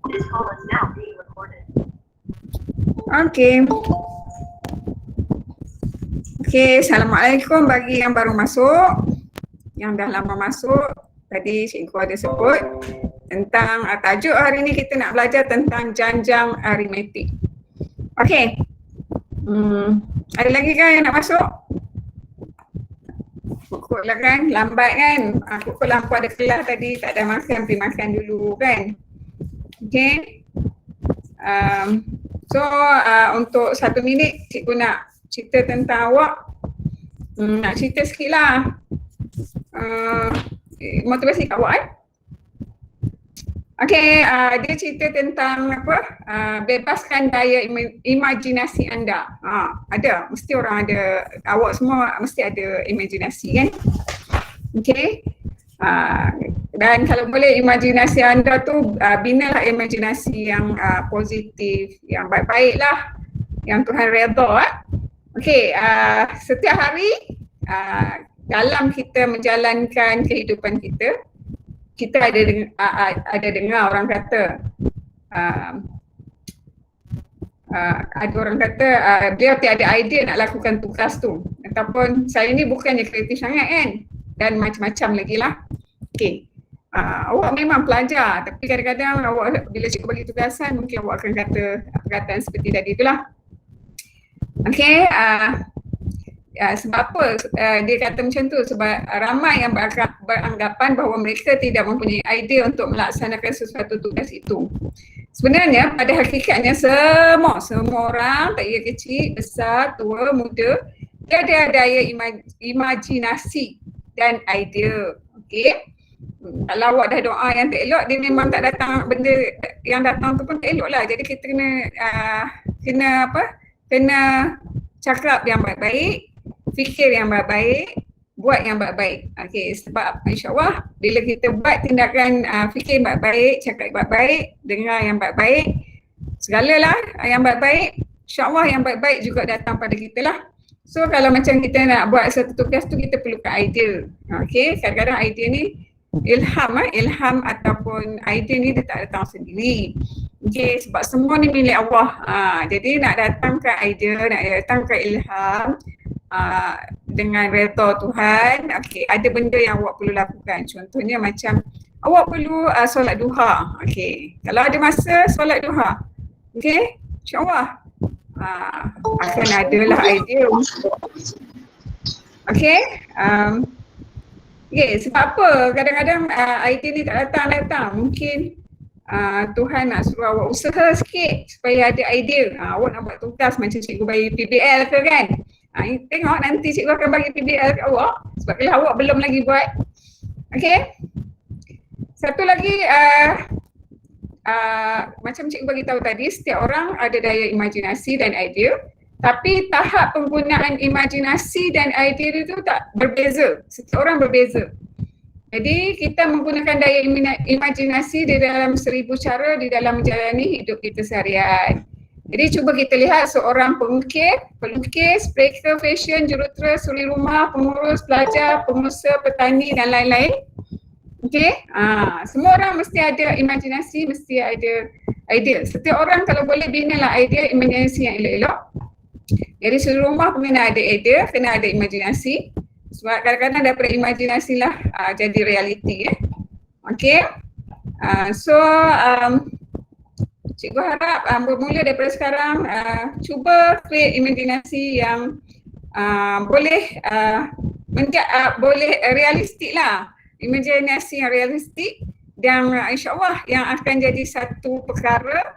Okey. Okey, Assalamualaikum bagi yang baru masuk. Yang dah lama masuk, tadi cikgu ada sebut tentang tajuk hari ni kita nak belajar tentang janjang aritmetik. Okey. Ada lagi kan yang nak masuk? Pukul lah kan, lambat kan. Pukul lampu ada kelas tadi, tak ada makan, pergi makan dulu kan. Okey. Untuk 1 minit cikgu nak cerita tentang awak. Nak cerita sikit lah. Motivasi kat awak Okey, dia cerita tentang apa? Bebaskan daya imajinasi anda. Ada, mesti orang ada, awak semua mesti ada imajinasi kan? Okey. Dan kalau boleh imajinasi anda tu binalah imajinasi yang positif, yang baik-baik lah, yang Tuhan redha. Okey, setiap hari dalam kita menjalankan kehidupan kita, kita ada dengar orang kata, ada orang kata dia tiada idea nak lakukan tugas tu, ataupun saya ni bukannya kreatif sangat kan, dan macam-macam lagi lah. Okay, awak memang pelajar tapi kadang-kadang awak bila cikgu bagi tugasan mungkin awak akan kata perkataan seperti tadi itulah. Okay, sebab apa dia kata macam tu? Sebab ramai yang beranggapan bahawa mereka tidak mempunyai idea untuk melaksanakan sesuatu tugas itu. Sebenarnya pada hakikatnya semua orang, tak kira kecil, besar, tua, muda, dia ada daya imajinasi dan idea. Okey. Kalau awak dah doa yang tak elok, dia memang tak datang, benda yang datang tu pun tak elok lah. Jadi kita kena cakap yang baik-baik, fikir yang baik-baik, buat yang baik-baik. Okey, sebab insya-Allah bila kita buat tindakan fikir yang baik-baik, cakap yang baik-baik, dengar yang baik-baik, segalalah yang baik-baik, insya-Allah yang baik-baik juga datang pada kita lah. So kalau macam kita nak buat satu tugas tu, kita perlukan idea. Okey, kadang-kadang idea ni ilham ataupun idea ni dia tak datang sendiri. Okey, sebab semua ni milik Allah. Jadi nak datangkan idea, nak datangkan ilham dengan redha Tuhan. Okey, ada benda yang awak perlu lakukan. Contohnya macam awak perlu solat duha. Okey, kalau ada masa solat duha. Okey, insya-Allah akan adalah idea. Okey, sebab apa kadang-kadang idea ni tak datang. Mungkin Tuhan nak suruh awak usaha sikit supaya ada idea. Awak nak buat tugas macam cikgu bagi PBL ke kan? Tengok nanti cikgu akan bagi PBL kat awak sebab kalau awak belum lagi buat. Okey. Satu lagi macam cikgu bagi tahu tadi, setiap orang ada daya imajinasi dan idea, tapi tahap penggunaan imajinasi dan idea itu tak berbeza. Setiap orang berbeza. Jadi kita menggunakan daya imajinasi di dalam 1000 cara di dalam menjalani hidup kita seharian. Jadi cuba kita lihat seorang pelukis, breaker, fashion, jurutera, suri rumah, pengurus, pelajar, pengusaha, petani dan lain-lain. Okey, semua orang mesti ada imajinasi, mesti ada idea. Setiap orang kalau boleh binalah idea, imajinasi yang elok-elok. Jadi suri rumah pun kena ada idea, kena ada imajinasi. Sebab kadang-kadang daripada imajinasi lah jadi realiti. Okey, cikgu harap bermula daripada sekarang cuba create imajinasi yang boleh realistik lah. Imajinasi yang realistik dan insya-Allah yang akan jadi satu perkara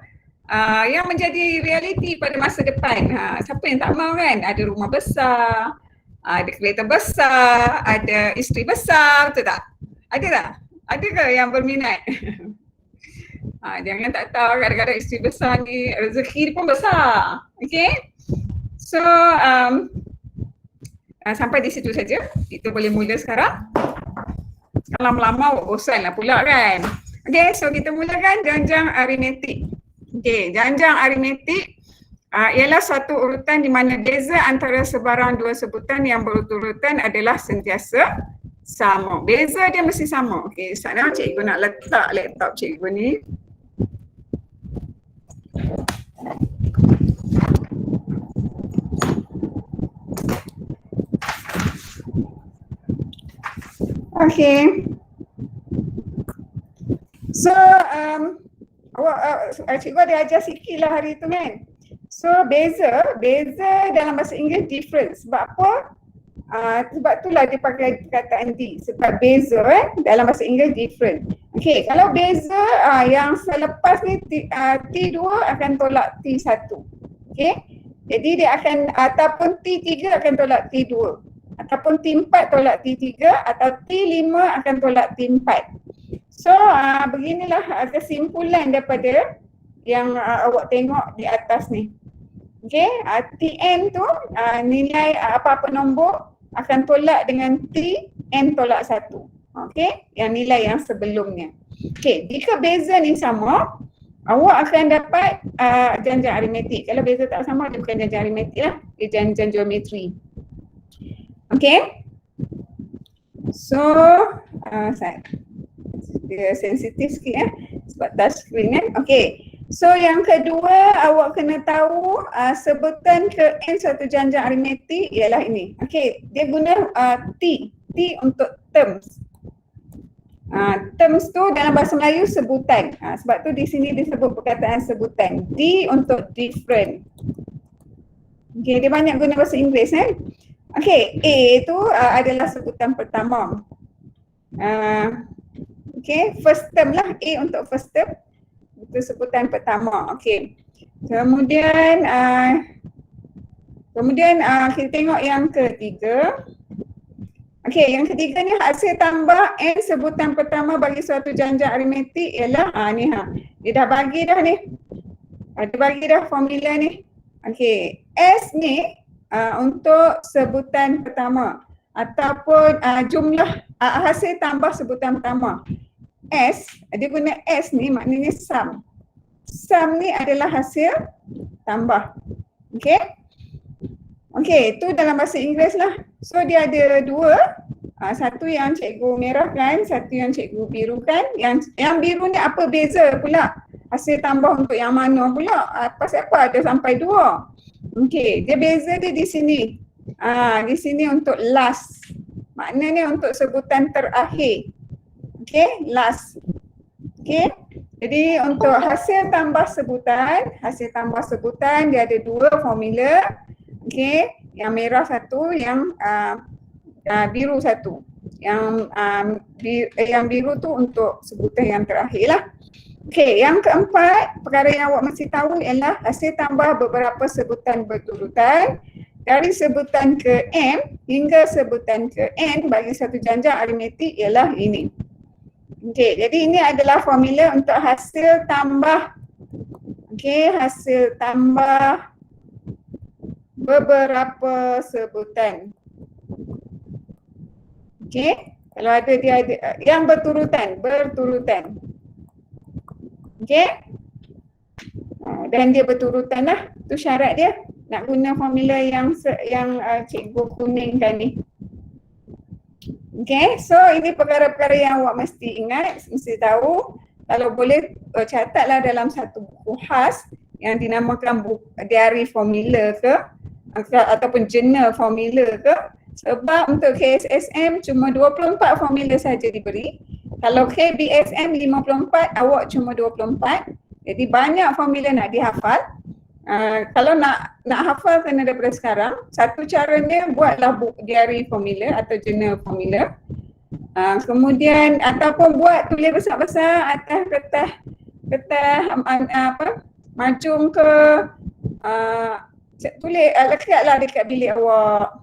yang menjadi realiti pada masa depan. Siapa yang tak mahu kan? Ada rumah besar, ada kereta besar, ada isteri besar, betul tak? Ada tak? Ada ke yang berminat? Jangan tak tahu kadang-kadang isteri besar ni rezeki dia pun besar. Okay? So sampai di situ saja. Kita boleh mula sekarang. Lama-lama bosan lah pula kan. Okay, so kita mulakan janjang aritmetik. Okay, janjang aritmetik ialah suatu urutan di mana beza antara sebarang dua sebutan yang berurutan adalah sentiasa sama. Beza dia mesti sama. Okay, sekarang cikgu nak letak laptop cikgu ni. Okay. So, cikgu ada ajar sikit lah hari tu kan. So, beza dalam bahasa Inggeris difference. Sebab apa? Sebab itulah dia pakai perkataan D. Sebab beza dalam bahasa Inggeris different. Okay, kalau beza yang selepas ni T2 akan tolak T1. Okay, jadi dia akan, ataupun T3 akan tolak T2. Ataupun T4 tolak T3 atau T5 akan tolak T4. So beginilah kesimpulan daripada yang awak tengok di atas ni. Okay, Tn tu nilai apa-apa nombor akan tolak dengan T, N tolak 1. Okay, yang nilai yang sebelumnya. Okay, jika beza ni sama, awak akan dapat janjang aritmetik. Kalau beza tak sama, dia bukan janjang aritmetik lah, dia janjang geometri. Okay, so dia sensitif sikit sebab touchscreen kan. Okay, so yang kedua awak kena tahu sebutan ke N satu janjang aritmetik ialah ini. Okay, dia guna T untuk terms. Terms tu dalam bahasa Melayu sebutan. Sebab tu di sini disebut perkataan sebutan. D untuk different. Okay, dia banyak guna bahasa Inggeris kan. Okay, A tu adalah sebutan pertama. Okay, first term lah, A untuk first term. Itu sebutan pertama. Okay. Kemudian kita tengok yang ketiga. Okay, yang ketiga ni hasil tambah N sebutan pertama bagi suatu janjang aritmetik ialah ni dia dah bagi dah ni. Dia bagi dah formula ni. Okay, S ni untuk sebutan pertama ataupun jumlah hasil tambah sebutan pertama. S, dia guna S ni maknanya sum. Sum ni adalah hasil tambah. Okay? Okay, itu dalam bahasa Inggeris lah. So dia ada dua. Satu yang cikgu merahkan, satu yang cikgu birukan. Yang biru ni apa beza pula? Hasil tambah untuk yang mana pula? Pasal apa ada sampai dua? Okay, dia beza dia di sini. Di sini untuk last. Maknanya untuk sebutan terakhir. Okay, last. Okay, jadi untuk hasil tambah sebutan dia ada dua formula. Okay, yang merah satu, yang biru satu. Yang biru tu untuk sebutan yang terakhir lah. Okay, yang keempat, perkara yang awak mesti tahu ialah hasil tambah beberapa sebutan berturutan dari sebutan ke M hingga sebutan ke N bagi satu janjang aritmetik ialah ini. Okay, jadi ini adalah formula untuk hasil tambah. Okay, hasil tambah beberapa sebutan. Okay, kalau ada dia ada yang berturutan. Okay, dan dia berturutan lah, tu syarat dia nak guna formula yang cikgu kuningkan ni. Okay, so ini perkara-perkara yang awak mesti ingat, mesti tahu. Kalau boleh catatlah dalam satu buku khas yang dinamakan diary formula ke ataupun journal formula ke. Sebab untuk KSSM cuma 24 formula saja diberi. Kalau KBSM 54, awak cuma 24. Jadi banyak formula nak dihafal. Kalau nak hafal kena daripada sekarang. Satu caranya buatlah diary formula atau journal formula. Kemudian ataupun buat tulis besar-besar atas kertas majung ke tulis lekatlah dekat bilik awak.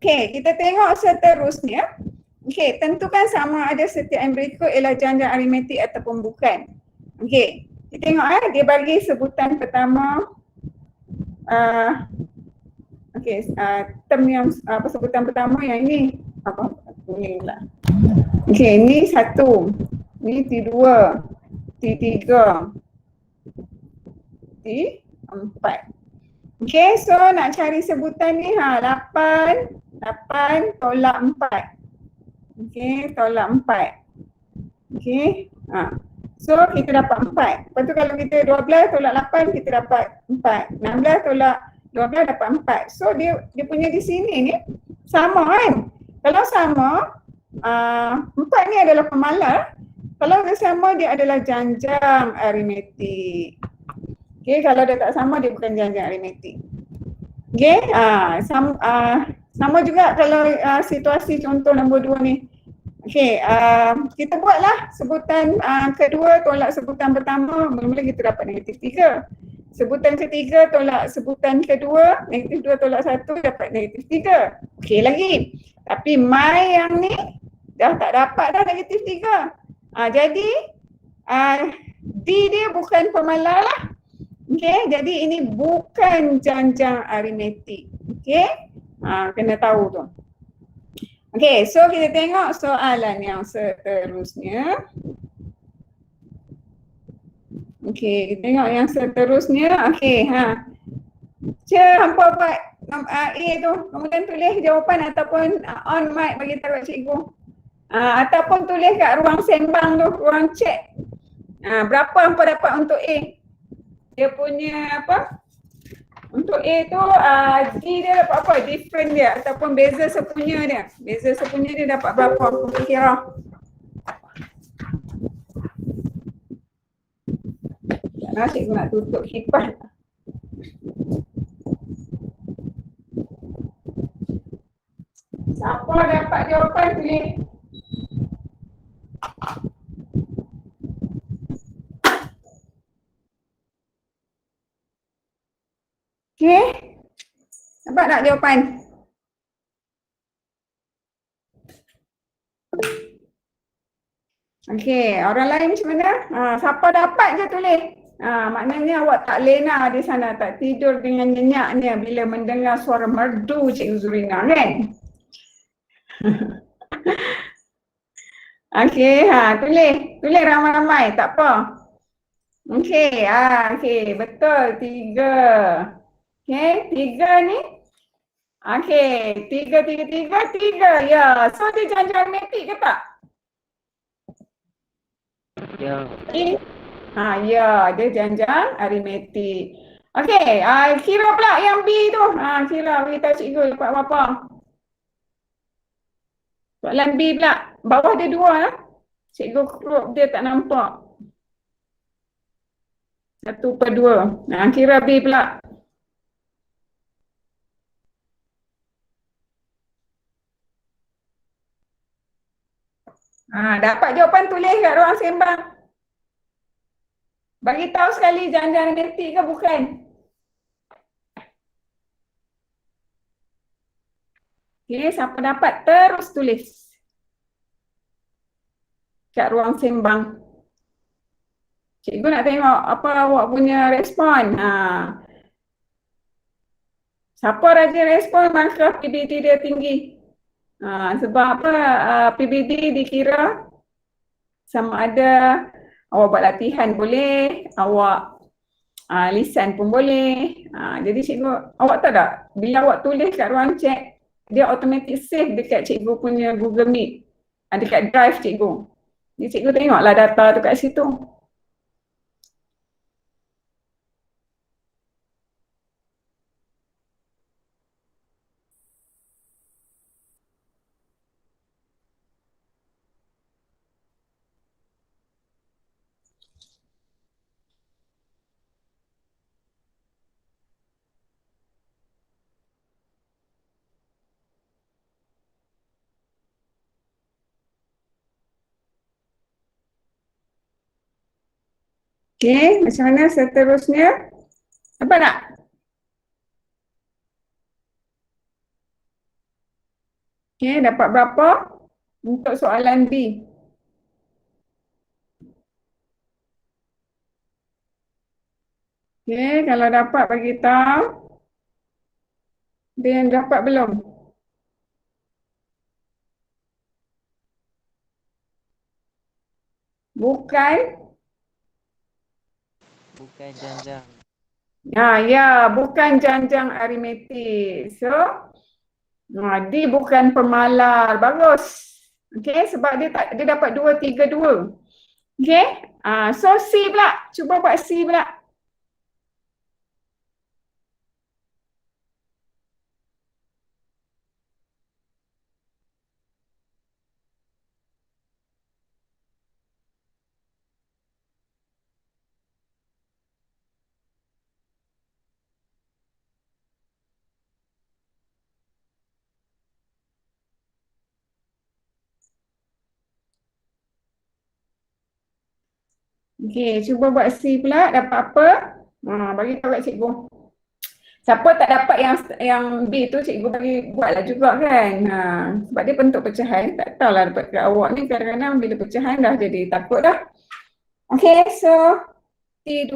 Okey, kita tengok seterusnya. Okey, tentukan sama ada setiap yang berikut ialah janjang aritmetik ataupun bukan. Okey, kita tengok dia bagi sebutan pertama. Term yang sebutan pertama yang ini kuning pula. Okey, ni satu, ni T2, T3, T4. Okey, so nak cari sebutan ni 8 tolak 4. Okey, tolak 4. Okey, So kita dapat 4. Lepas tu kalau kita 12 tolak 8 kita dapat 4. 16 tolak 12 dapat 4. So dia punya di sini ni sama kan? Kalau sama, 4 ni adalah pemalar. Kalau dia sama dia adalah janjang aritmetik. Okay, kalau dia tak sama dia bukan janjang aritmetik. Okay, sama juga kalau situasi contoh nombor 2 ni. Okay, kita buatlah sebutan kedua tolak sebutan pertama, mula-mula kita dapat negatif 3. Sebutan ketiga tolak sebutan kedua, negatif 2 tolak 1 dapat negatif 3. Okay lagi. Tapi my yang ni dah tak dapat dah negatif 3. Jadi D dia bukan pemalar lah. Okay, jadi ini bukan janjang aritmetik. Okay, kena tahu tu. Okay, so kita tengok soalan yang seterusnya. Okay, kita tengok yang seterusnya. Okay, hampa buat A tu, kemudian tulis jawapan ataupun on mic bagi tahu cikgu. Ataupun tulis kat ruang sembang tu, ruang chat. Berapa hampa dapat untuk A? Dia punya apa? Untuk A tu, D dia dapat apa? Different dia ataupun beza sepunya dia. Beza sepunya dia dapat berapa? Aku kira. Nak cikgu nak tutup kipas. Siapa dapat jawapan tulis? Okay. Dapat tak jawapan? Okay, orang lain macam mana? Siapa dapat je tulis. Maknanya awak tak lena di sana, tak tidur dengan nyenyaknya bila mendengar suara merdu Cikgu Zurina kan? Okay, tulis ramai-ramai, tak apa. Okay, okay, betul, 3. Okay, 3 ni. Okay, 3. Ya, so dia janjang aritmetik ke tak? Ya. Ya, dia janjang aritmetik. Okay, kira pula yang B tu. Kira, beritahu cikgu dapat berapa. Soalan B pula, bawah dia 2 lah. Cikgu crop dia tak nampak. 1/2. Kira B pula. Dapat jawapan tulis kat ruang sembang. Bagi tahu sekali janjang aritmetik ke bukan? Okay, siapa dapat terus tulis kat ruang sembang. Cikgu nak tengok apa awak punya respon. Siapa rajin respon maka PBD dia tinggi. Sebab apa? PBD dikira sama ada awak buat latihan boleh, awak lisan pun boleh. Jadi cikgu, awak tahu tak? Bila awak tulis kat ruang chat, dia automatic save dekat cikgu punya Google Meet. Dekat drive cikgu. Jadi cikgu tengoklah data tu kat situ. Okay, macam mana seterusnya? Apa nak? Okay, dapat berapa untuk soalan B? Okay, kalau dapat bagi tahu. Dia yang dapat belum? Bukan? Bukan janjang. Ya, bukan janjang aritmetik. So, D bukan pemalar. Bagus. Okay, sebab dia dapat 2, 3, 2. Okay. So C pula. Cuba buat C pula. Okay, cuba buat C pula. Dapat apa? Bagi tahu kat cikgu. Siapa tak dapat yang B tu, cikgu bagi buatlah juga kan. Sebab dia bentuk pecahan. Tak tahulah dapat kat awak ni. Kadang-kadang bila pecahan dah jadi takut dah. Okay, so T2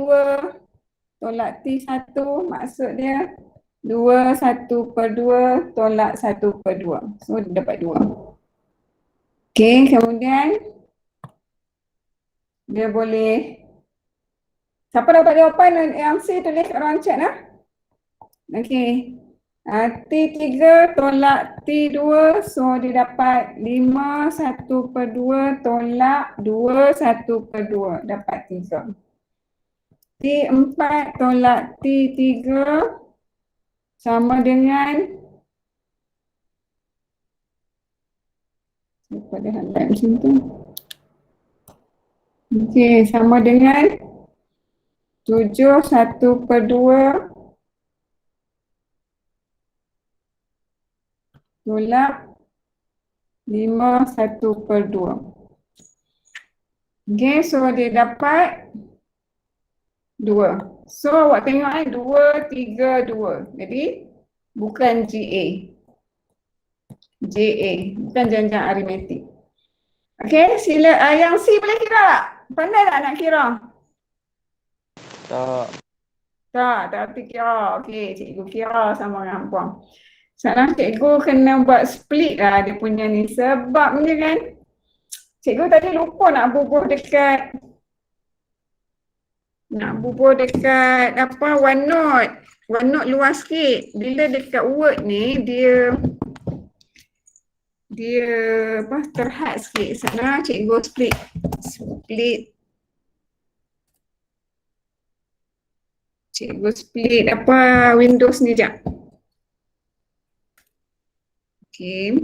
tolak T1 maksud dia 2 1/2 tolak 1/2. So dia dapat 2. Okay, kemudian dia boleh, siapa dapat jawapan yang C tulis kat ruang chat lah. Okay. T3 tolak T2, so dia dapat 5 1/2 tolak 2 1/2, dapat 3. T4 tolak T3 sama dengan, pada highlight macam tu. Okay, sama dengan 7 1/2 tolak 5 1/2. Okay, so dia dapat 2. So awak tengok 2, 3, 2. Jadi bukan GA. JA, bukan janjang aritmetik. Okay, sila yang C boleh kira tak? Pandai tak nak kira? Tak. Tak erti kira. Okay, cikgu kira sama dengan puang. Sekarang cikgu kena buat split lah dia punya ni. Sebabnya kan, cikgu tadi lupa nak bubuh dekat apa, OneNote. OneNote luas sikit. Bila dekat Word ni, dia apa, terhad sikit. Sana cikgu split cikgu split apa Windows ni jap. Okay.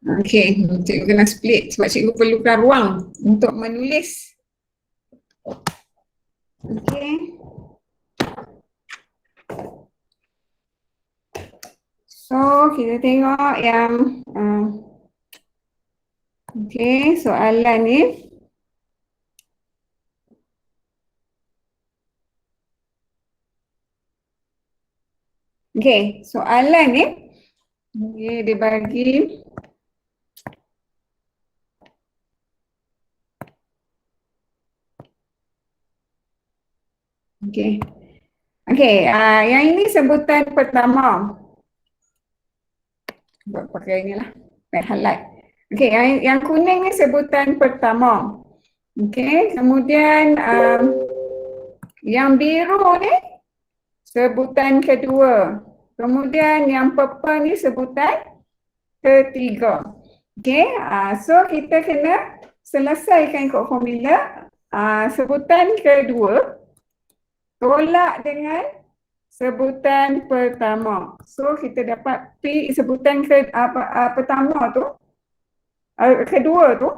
Okay, cikgu kena split sebab cikgu perlukan ruang untuk menulis. Okay. So, kita tengok yang okay, soalan ni. Okay, soalan ni dia bagi okay. Okay, yang ini sebutan pertama. Buat pakai ni lah, pakai highlight. Okay, yang kuning ni sebutan pertama. Okay, kemudian yang biru ni sebutan kedua. Kemudian yang purple ni sebutan ketiga. Okay, so kita kena selesaikan ikut formula. Sebutan kedua tolak dengan sebutan pertama. So kita dapat P sebutan pertama tu, kedua tu.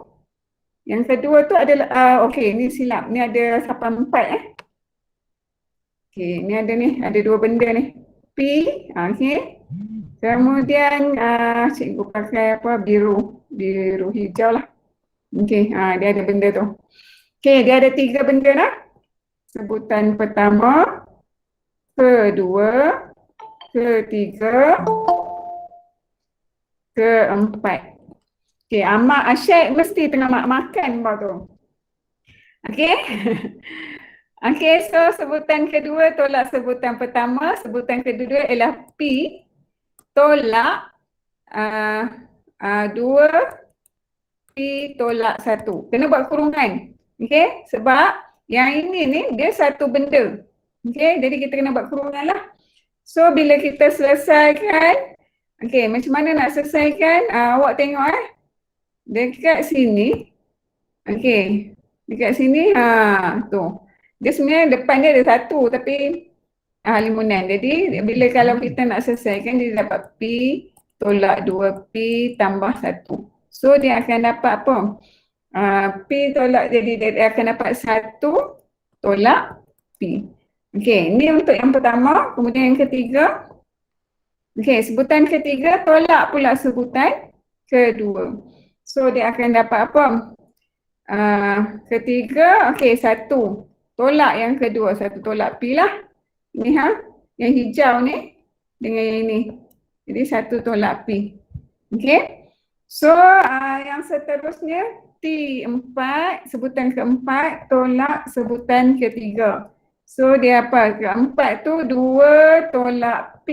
Yang kedua tu adalah okey, ni silap. Ni ada 84 okey, ni ada dua benda ni. P, okey. Kemudian cikgu pakai apa, biru hijau lah. Okey, dia ada benda tu. Okey, dia ada 3 benda lah. Sebutan pertama, kedua, ketiga, keempat. Okey, Ahmad Asyik mesti tengah makan bawah tu. Okey. Okey, so sebutan kedua tolak sebutan pertama, sebutan kedua ialah P tolak 2 P tolak 1. Kena buat kurungan. Okey, sebab yang ini ni dia satu benda. Okey, jadi kita kena buat kurungan lah. So bila kita selesaikan, okey, macam mana nak selesaikan? Awak tengok dekat sini. Okey, dekat sini tu. Dia sebenarnya depan dia ada satu tapi limunan. Jadi bila kalau kita nak selesaikan dia dapat P tolak 2P tambah 1. So dia akan dapat apa? P tolak, jadi dia akan dapat 1 tolak P. Okey, ini untuk yang pertama. Kemudian yang ketiga. Okey, sebutan ketiga tolak pula sebutan kedua. So dia akan dapat apa? Ketiga, okey, 1 tolak yang kedua, 1 tolak P lah. Ini yang hijau ni dengan yang ini. Jadi 1 tolak P. Okey. So yang seterusnya T4, sebutan keempat tolak sebutan ketiga. So dia apa? Keempat tu 2 tolak P.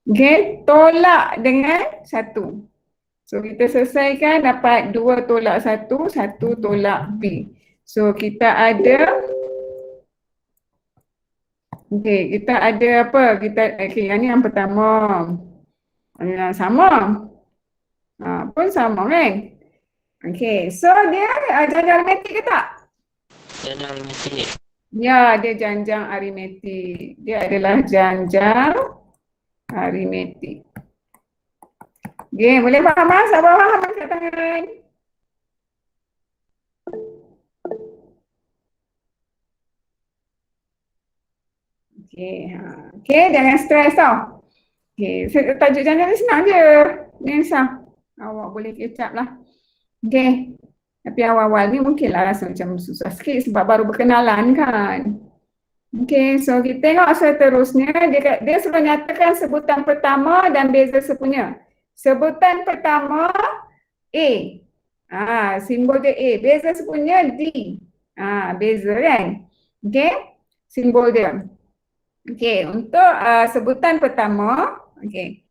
Okey, tolak dengan 1. So kita selesaikan dapat 2 tolak 1, 1 tolak P. So kita ada, okey, kita ada apa? Okey, yang ni yang pertama. Yang sama. Pun sama kan? Okey, so dia janjang aritmetik ke tak? Jangan aritmetik. Ya, dia janjang aritmetik. Dia adalah janjang aritmetik. Okey, boleh faham? Siapa faham angkat tangan? Okey, okey, jangan stres tau. Okey, tajuk janjang ni senang je. Ni susah. Awak boleh kecap lah. Okey. Tapi awal-awal ni mungkinlah rasa macam susah sikit sebab baru berkenalan kan. Okey, so kita tengok seterusnya. Dia suruh nyatakan sebutan pertama dan beza sepunya. Sebutan pertama A. Simbol dia A. Beza sepunya D. Beza kan. Okey, simbol dia. Okey, untuk sebutan pertama, okey.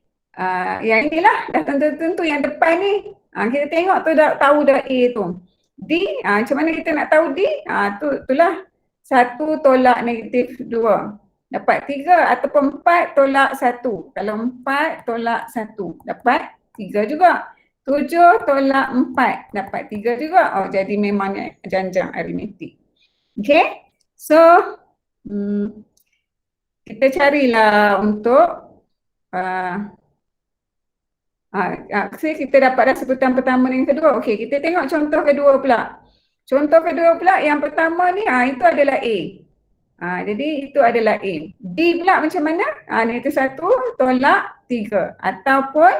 Yang inilah dah tentu-tentu yang depan ni. Kita tengok tu dah tahu dah A tu. D, macam mana kita nak tahu D? Itulah 1 tolak negatif 2. Dapat 3 ataupun 4 tolak 1. Kalau 4 tolak 1 dapat 3 juga. 7 tolak 4 dapat 3 juga. Jadi memangnya janjang aritmetik. Okey. So, kita carilah untuk kita dapat dah sebutan pertama dan kedua. Okey, kita tengok contoh kedua pula. Contoh kedua pula yang pertama ni itu adalah A. Jadi itu adalah A. D pula macam mana? Negatif 1 tolak 3 ataupun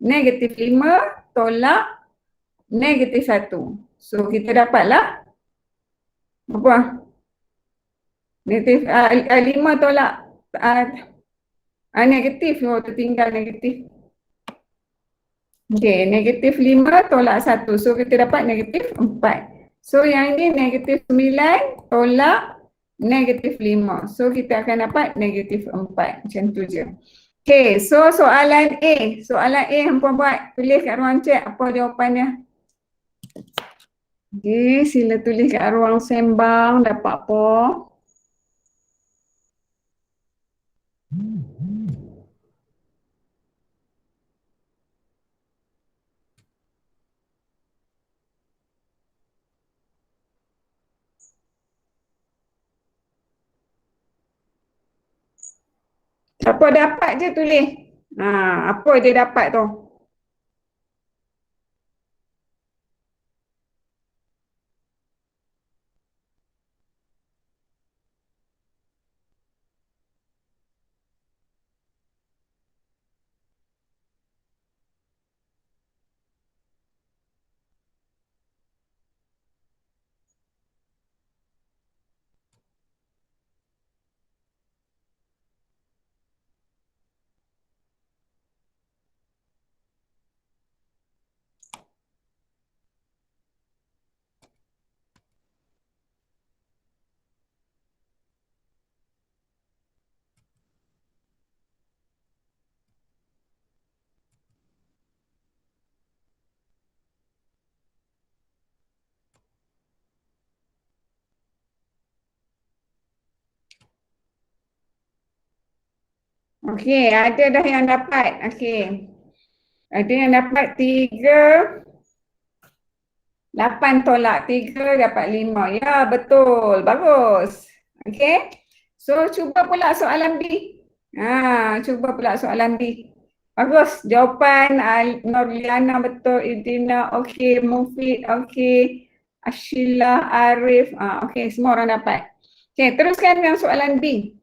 negatif 5 tolak negatif 1. So kita dapatlah apa? Negatif 5 tolak negatif. Tertinggal negatif. Okey, negatif 5 tolak 1. So kita dapat negatif 4. So yang ini negatif 9 tolak negatif 5. So kita akan dapat negatif 4. Macam tu je. Okey, so soalan A. Soalan A hampa buat. Tulis kat ruang chat apa jawapannya. Okey, sila tulis kat ruang sembang. Dapat apa? Siapa dapat je tulis. Apa dia dapat tu? Okey, ada dah yang dapat. Okey. Ada yang dapat 8 tolak 3 dapat 5. Ya, betul. Bagus. Okey. So, cuba pula soalan B. Cuba pula soalan B. Bagus. Jawapan Norliana betul. Idina okey. Mufid okey. Ashila, Arif. Okey, semua orang dapat. Okey, teruskan dengan soalan B.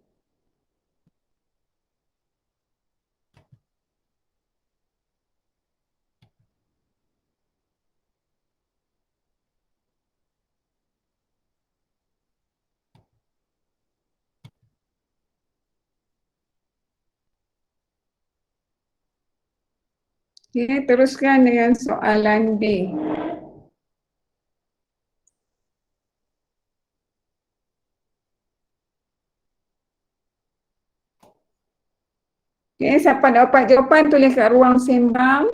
Okey, teruskan dengan soalan B. Okey, siapa dapat jawapan tulis kat ruang sembang.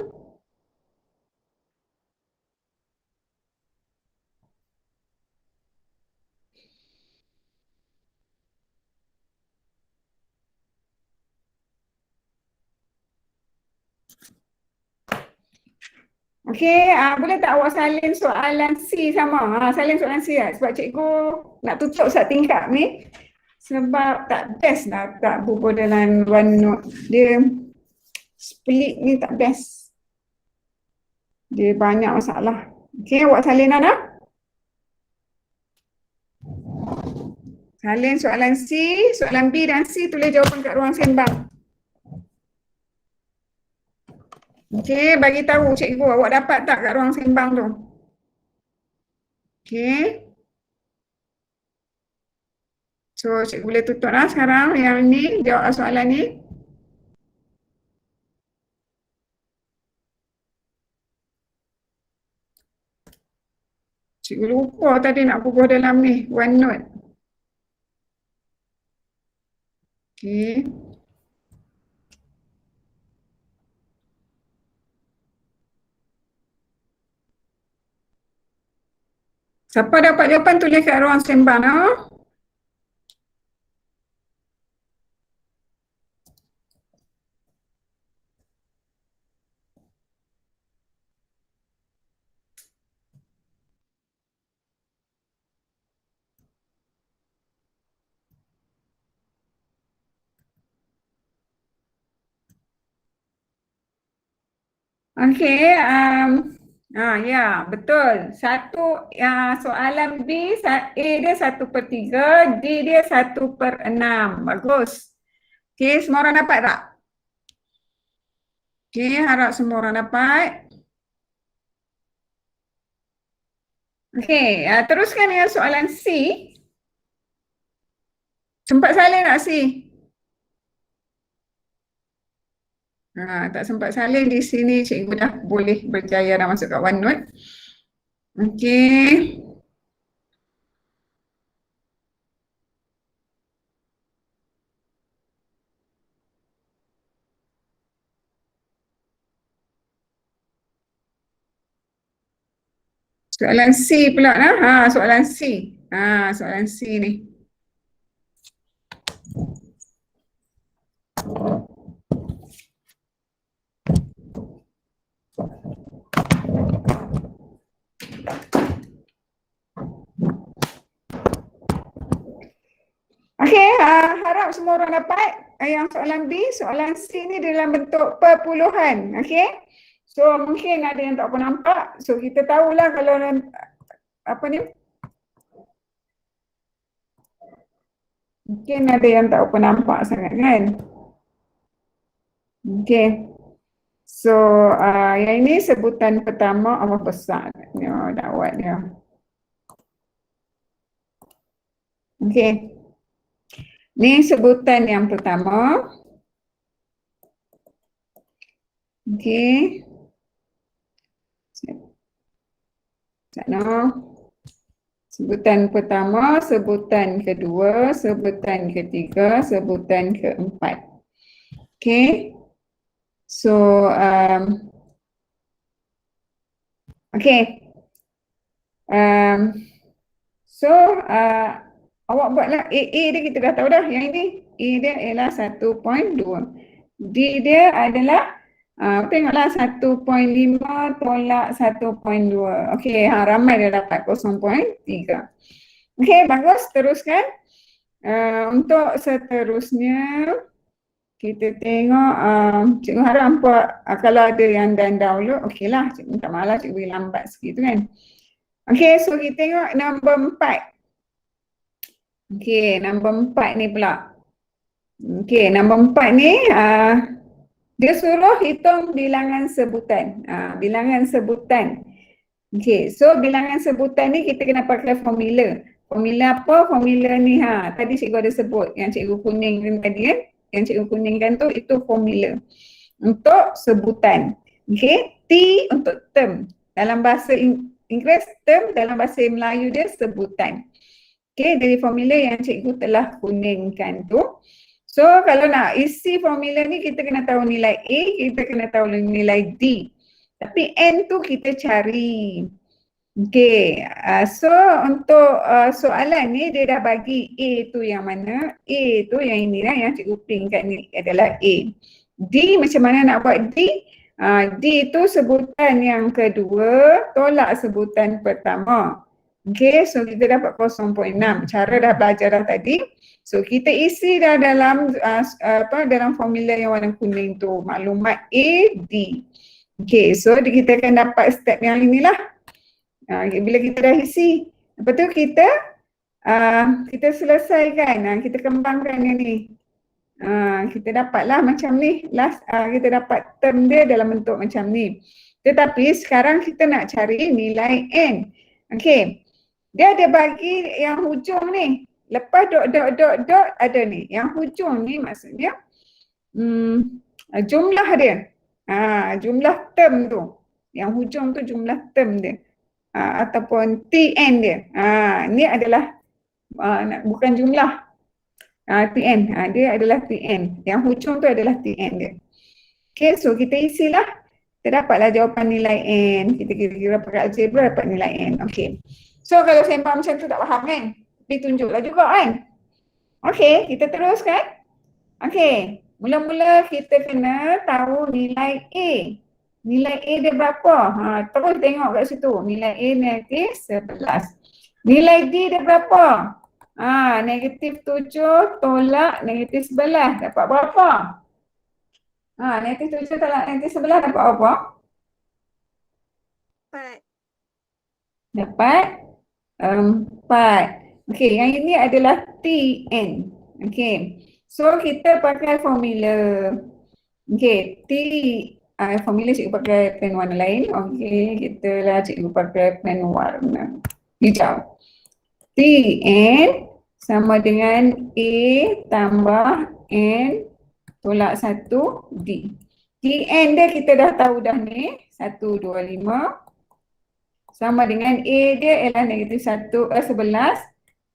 Okey, boleh tak awak salin soalan C sama? Salin soalan C lah. Sebab cikgu nak tutup satu tingkap ni. Sebab tak best lah tak bubuh dalam OneNote. Dia split ni tak best. Dia banyak masalah. Okey, awak salin dah? Salin soalan C, soalan B dan C tulis jawapan kat ruang sembang. Okey, bagi tahu cikgu awak dapat tak kat ruang sembang tu. Okey. So, cikgu boleh tutup lah sekarang yang ni, jawab soalan ni. Cikgu lupa tadi nak bubuh dalam ni, OneNote. Okey. Siapa dapat jawapan tulis kat ruang sembang tau. Okey, ya, betul. Soalan B, A dia 1/3, D dia 1/6. Bagus. Okey, semua orang dapat tak? Okey, harap semua orang dapat. Okey, teruskan dengan soalan C. Sempat salin tak C? Tak sempat salin di sini, cikgu dah boleh berjaya dah masuk kat OneNote. Okey. Soalan C pula lah. Soalan C. Soalan C ni. Okey, harap semua orang dapat yang soalan B. Soalan C ni dalam bentuk perpuluhan. Okey. So mungkin ada yang tak pernah nampak. So kita tahulah kalau apa ni. Mungkin ada yang tak pernah nampak sangat kan. Okey. So yang ini sebutan pertama Allah besar. Dakwat dia. Okey. Ni sebutan yang pertama. Okey. Sebutan pertama, sebutan kedua, sebutan ketiga, sebutan keempat. Okey. So, okey. Awak buatlah A dia kita dah tahu dah. Yang ini A dia ialah 1.2. D dia adalah tengoklah 1.5 tolak 1.2. Okey, ramai dia dapat 0.3. Okey, bagus. Teruskan. Untuk seterusnya kita tengok cikgu harap puan kalau ada yang dah download, okeylah. Cikgu minta maaf lah, cikgu lambat sikit tu kan. Okey, so kita tengok nombor 4. Okey, nombor 4 ni pula. Okey, nombor 4 ni dia suruh hitung bilangan sebutan. Bilangan sebutan. Okey, so bilangan sebutan ni kita kena pakai formula. Formula apa? Formula ni tadi cikgu ada sebut yang cikgu kuningkan tadi kan. Yang cikgu kuningkan tu itu formula untuk sebutan. Okey, T untuk term. Dalam bahasa Inggeris term, dalam bahasa Melayu dia sebutan. Okey, dari formula yang cikgu telah kuningkan tu. So kalau nak isi formula ni kita kena tahu nilai A, kita kena tahu nilai D. Tapi N tu kita cari. Okey, so untuk soalan ni dia dah bagi A tu yang mana? A tu yang inilah yang cikgu printkan ni adalah A. D macam mana nak buat D? D tu sebutan yang kedua tolak sebutan pertama. Okey, so kita dapat 0.6. Cara dah belajar dah tadi. So kita isi dah dalam dalam formula yang warna kuning tu maklumat A, D. Okey, so kita akan dapat step yang inilah. Bila kita dah isi, lepas tu kita selesaikan, kita kembangkan yang ni. Kita dapatlah macam ni, kita dapat term dia dalam bentuk macam ni. Tetapi sekarang kita nak cari nilai N. Okey, dia ada bagi yang hujung ni. Lepas dot ada ni. Yang hujung ni maksudnya jumlah dia. Jumlah term tu. Yang hujung tu jumlah term dia. Ataupun TN dia. Ni adalah bukan jumlah. TN. Dia adalah TN. Yang hujung tu adalah TN dia. Okay, so kita isilah. Kita dapatlah jawapan nilai N. Kita kira-kira pakai algebra dapat nilai N. Okay. So kalau sembang macam tu tak faham kan? Tapi tunjuklah juga kan? Okay, kita teruskan. Okay, mula-mula kita kena tahu nilai A. Nilai A dia berapa? Terus tengok kat situ. Nilai A negatif 11. Nilai D dia berapa? Negatif 7 tolak negatif 11. Dapat berapa? Negatif 7 tolak negatif 11 dapat apa? 4. Dapat 4. Okey, yang ini adalah TN. Okey. So kita pakai formula. Okey, formula cikgu pakai pen warna lain. Okey, cikgu pakai pen warna hijau. TN sama dengan A tambah N tolak 1 D. TN dia kita dah tahu dah ni, 125 sama dengan A dia ialah negatif 11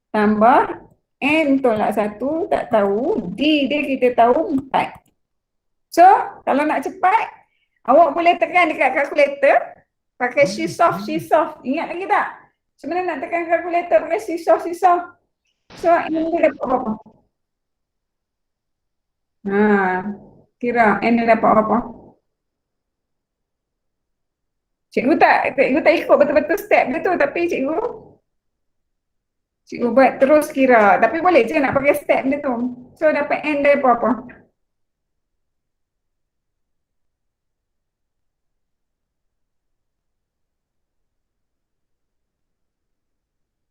tambah N tolak 1 tak tahu, D dia kita tahu 4. So kalau nak cepat, awak boleh tekan dekat kalkulator pakai shift-off. Ingat lagi tak? Macam mana nak tekan kalkulator pakai shift-off. So N dia dapat berapa? Kira N dia dapat berapa? Cikgu tak ikut betul-betul step dia tu, tapi cikgu buat terus kira. Tapi boleh je nak pakai step dia tu. So dapat N dia berapa?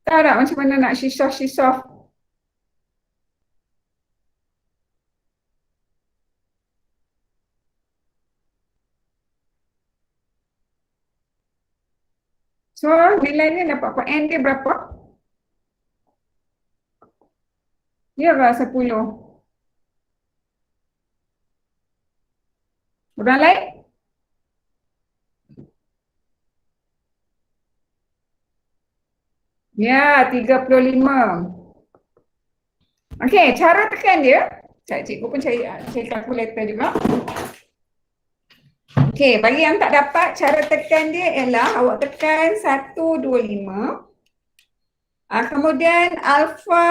Tahu tak macam mana nak shift-off? So nilainya dapat apa? N dia berapa? Dia berapa 10. Orang lain? Ya, 35. Okey, cara tekan dia. Cikgu pun cari kalkulator juga. Okey, bagi yang tak dapat, cara tekan dia ialah awak tekan 125. Kemudian alfa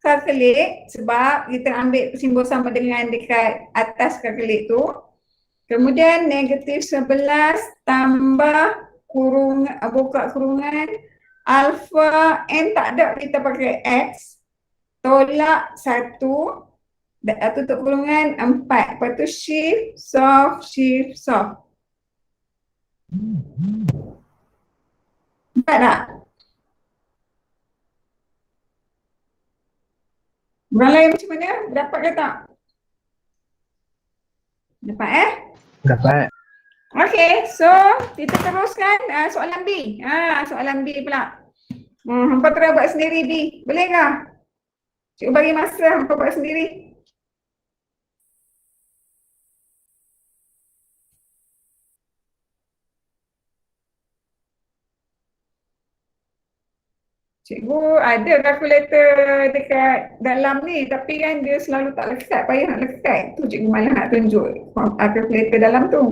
kalkulit sebab kita ambil simbol sama dengan dekat atas kalkulit tu. Kemudian negatif 11 tambah buka kurungan alpha n tak ada, kita pakai x tolak 1 tutup kurungan 4. Lepas tu shift soft. Nampak tak? Orang lain macam mana? Dapat ke tak? Dapat Dapat. Okay, so kita teruskan soalan B. Soalan B pula. Hampa try buat sendiri B. Boleh ke? Cikgu bagi masa hampa buat sendiri. Cikgu ada kalkulator dekat dalam ni, tapi kan dia selalu tak lekat, payah nak lekat. Tu cikgu malah nak tunjuk kalkulator dalam tu.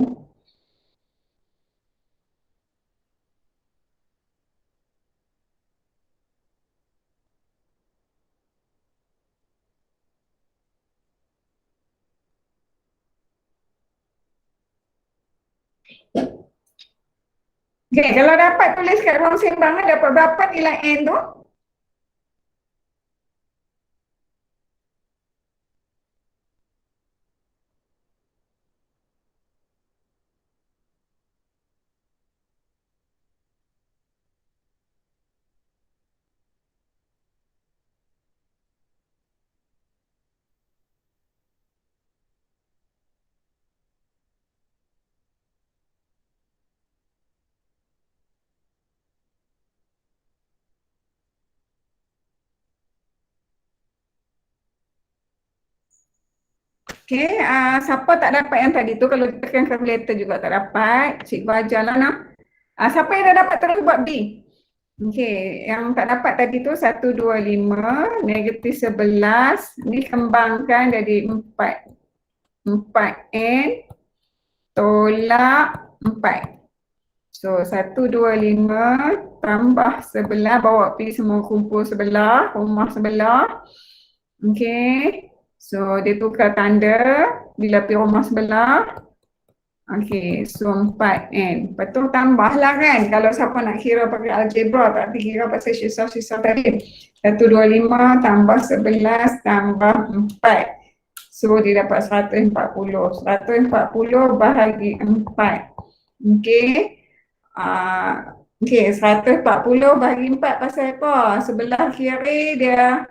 Okay, kalau dapat tulis kat ruang sembang, dapat berapa nilai N tu? Okay, siapa tak dapat yang tadi tu, kalau tekan calculator juga tak dapat, cikgu ajarlah nak. Siapa yang dah dapat terus buat B? Okay, yang tak dapat tadi tu 125, negatif 11, ni kembangkan jadi 4N tolak 4. So 125 tambah 11, bawa pergi semua kumpul sebelah, rumah sebelah. Okay. So dia tukar tanda bila pergi rumah sebelah. Okay, so 4N. Lepas tu tambahlah kan, kalau siapa nak kira pakai algebra, tak kira pasal sisa-sisa tadi. 125 tambah 11 tambah 4. So dia dapat 140. 140 bahagi 4. Okay. Okay, 140 bahagi 4 pasal apa? Sebelah kiri dia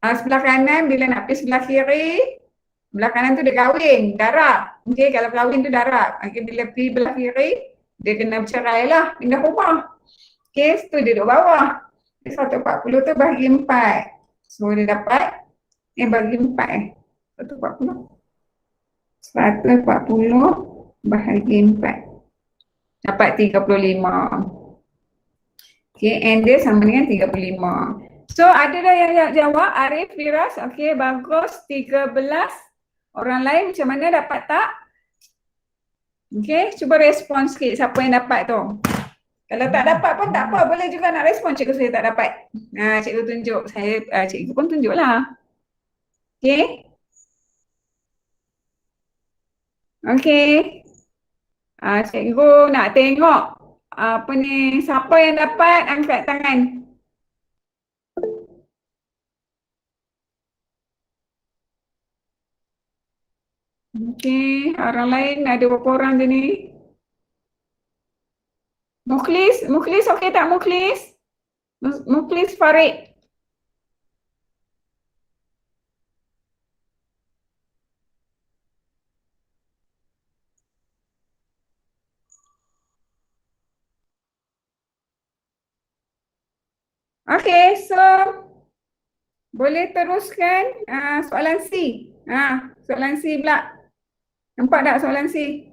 sebelah kanan, bila nak pergi sebelah kiri, sebelah kanan tu dia kahwin, darab. Okay, kalau kahwin tu darab. Okay, bila pergi belah kiri, dia kena bercerai lah, pindah rumah. Okay, tu dia duduk bawah. 140 tu bahagi 4. So dia dapat, bagi 4 140. 140 bahagi 4. Dapat 35. Okay, and dia sama dengan 35. So ada dah yang jawab, Arif, Firas, okay, bagus, 13. Orang lain macam mana, dapat tak? Okay, cuba respon sikit siapa yang dapat tu. Kalau tak dapat pun tak apa, boleh juga nak respon, cikgu saya tak dapat. Cikgu tunjuk, cikgu pun tunjuklah. Okay. Okay. Cikgu nak tengok apa ni, siapa yang dapat angkat tangan. Okey, orang lain ada berapa orang je ni? Mukhlis okey tak Mukhlis? Mukhlis Farid. Okey, so boleh teruskan soalan C. Soalan C pula. Nampak tak soalan C?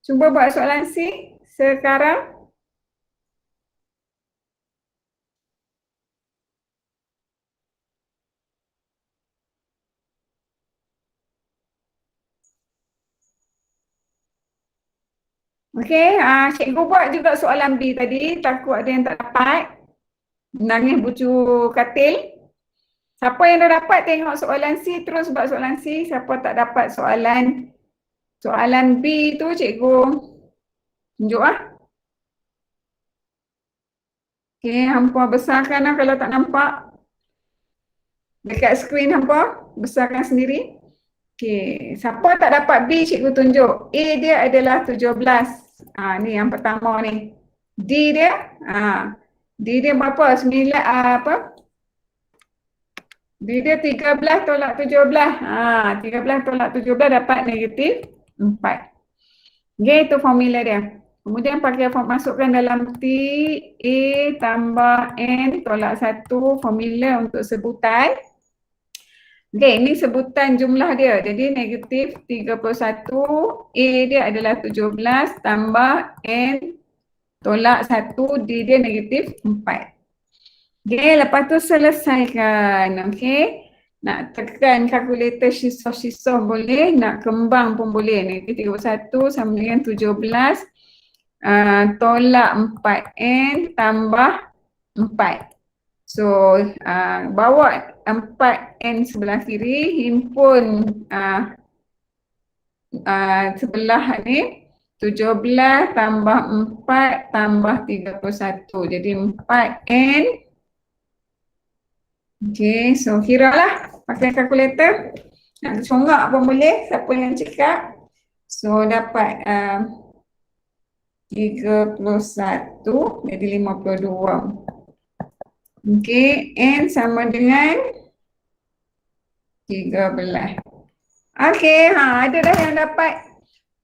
Cuba buat soalan C sekarang. Okey, cikgu buat juga soalan B tadi, takut ada yang tak dapat. Nangis bucu katil. Siapa yang dah dapat tengok soalan C terus buat soalan C. Siapa tak dapat soalan B tu cikgu tunjuk ah. Okey, hampa besarkan lah kalau tak nampak. Dekat skrin hampa, besarkan sendiri. Okey, siapa tak dapat B cikgu tunjuk. A dia adalah 17. Ni yang pertama ni. D dia, D dia berapa? 9 apa? D dia 13 tolak 17. 13 tolak 17 dapat negatif 4. Okay, itu formula dia. Kemudian pakai masukkan dalam T, A tambah N tolak 1 formula untuk sebutan. Okay, ini sebutan jumlah dia. Jadi negatif 31, A dia adalah 17 tambah N tolak 1, D dia negatif 4. Okay, lepas tu selesaikan. Okay, nak tekan kalkulator sisah-sisah boleh, nak kembang pun boleh. Negatif 31 sama dengan 17 tolak 4N tambah 4. So, bawa 4N sebelah kiri, himpun sebelah ni 17 tambah 4 tambah 31. Jadi 4N. Okay, so kira lah pakai kalkulator. Nak congak pun boleh, siapa yang cakap. So, dapat 31 jadi 52. Okay, N sama dengan 13. Okay, ada dah yang dapat.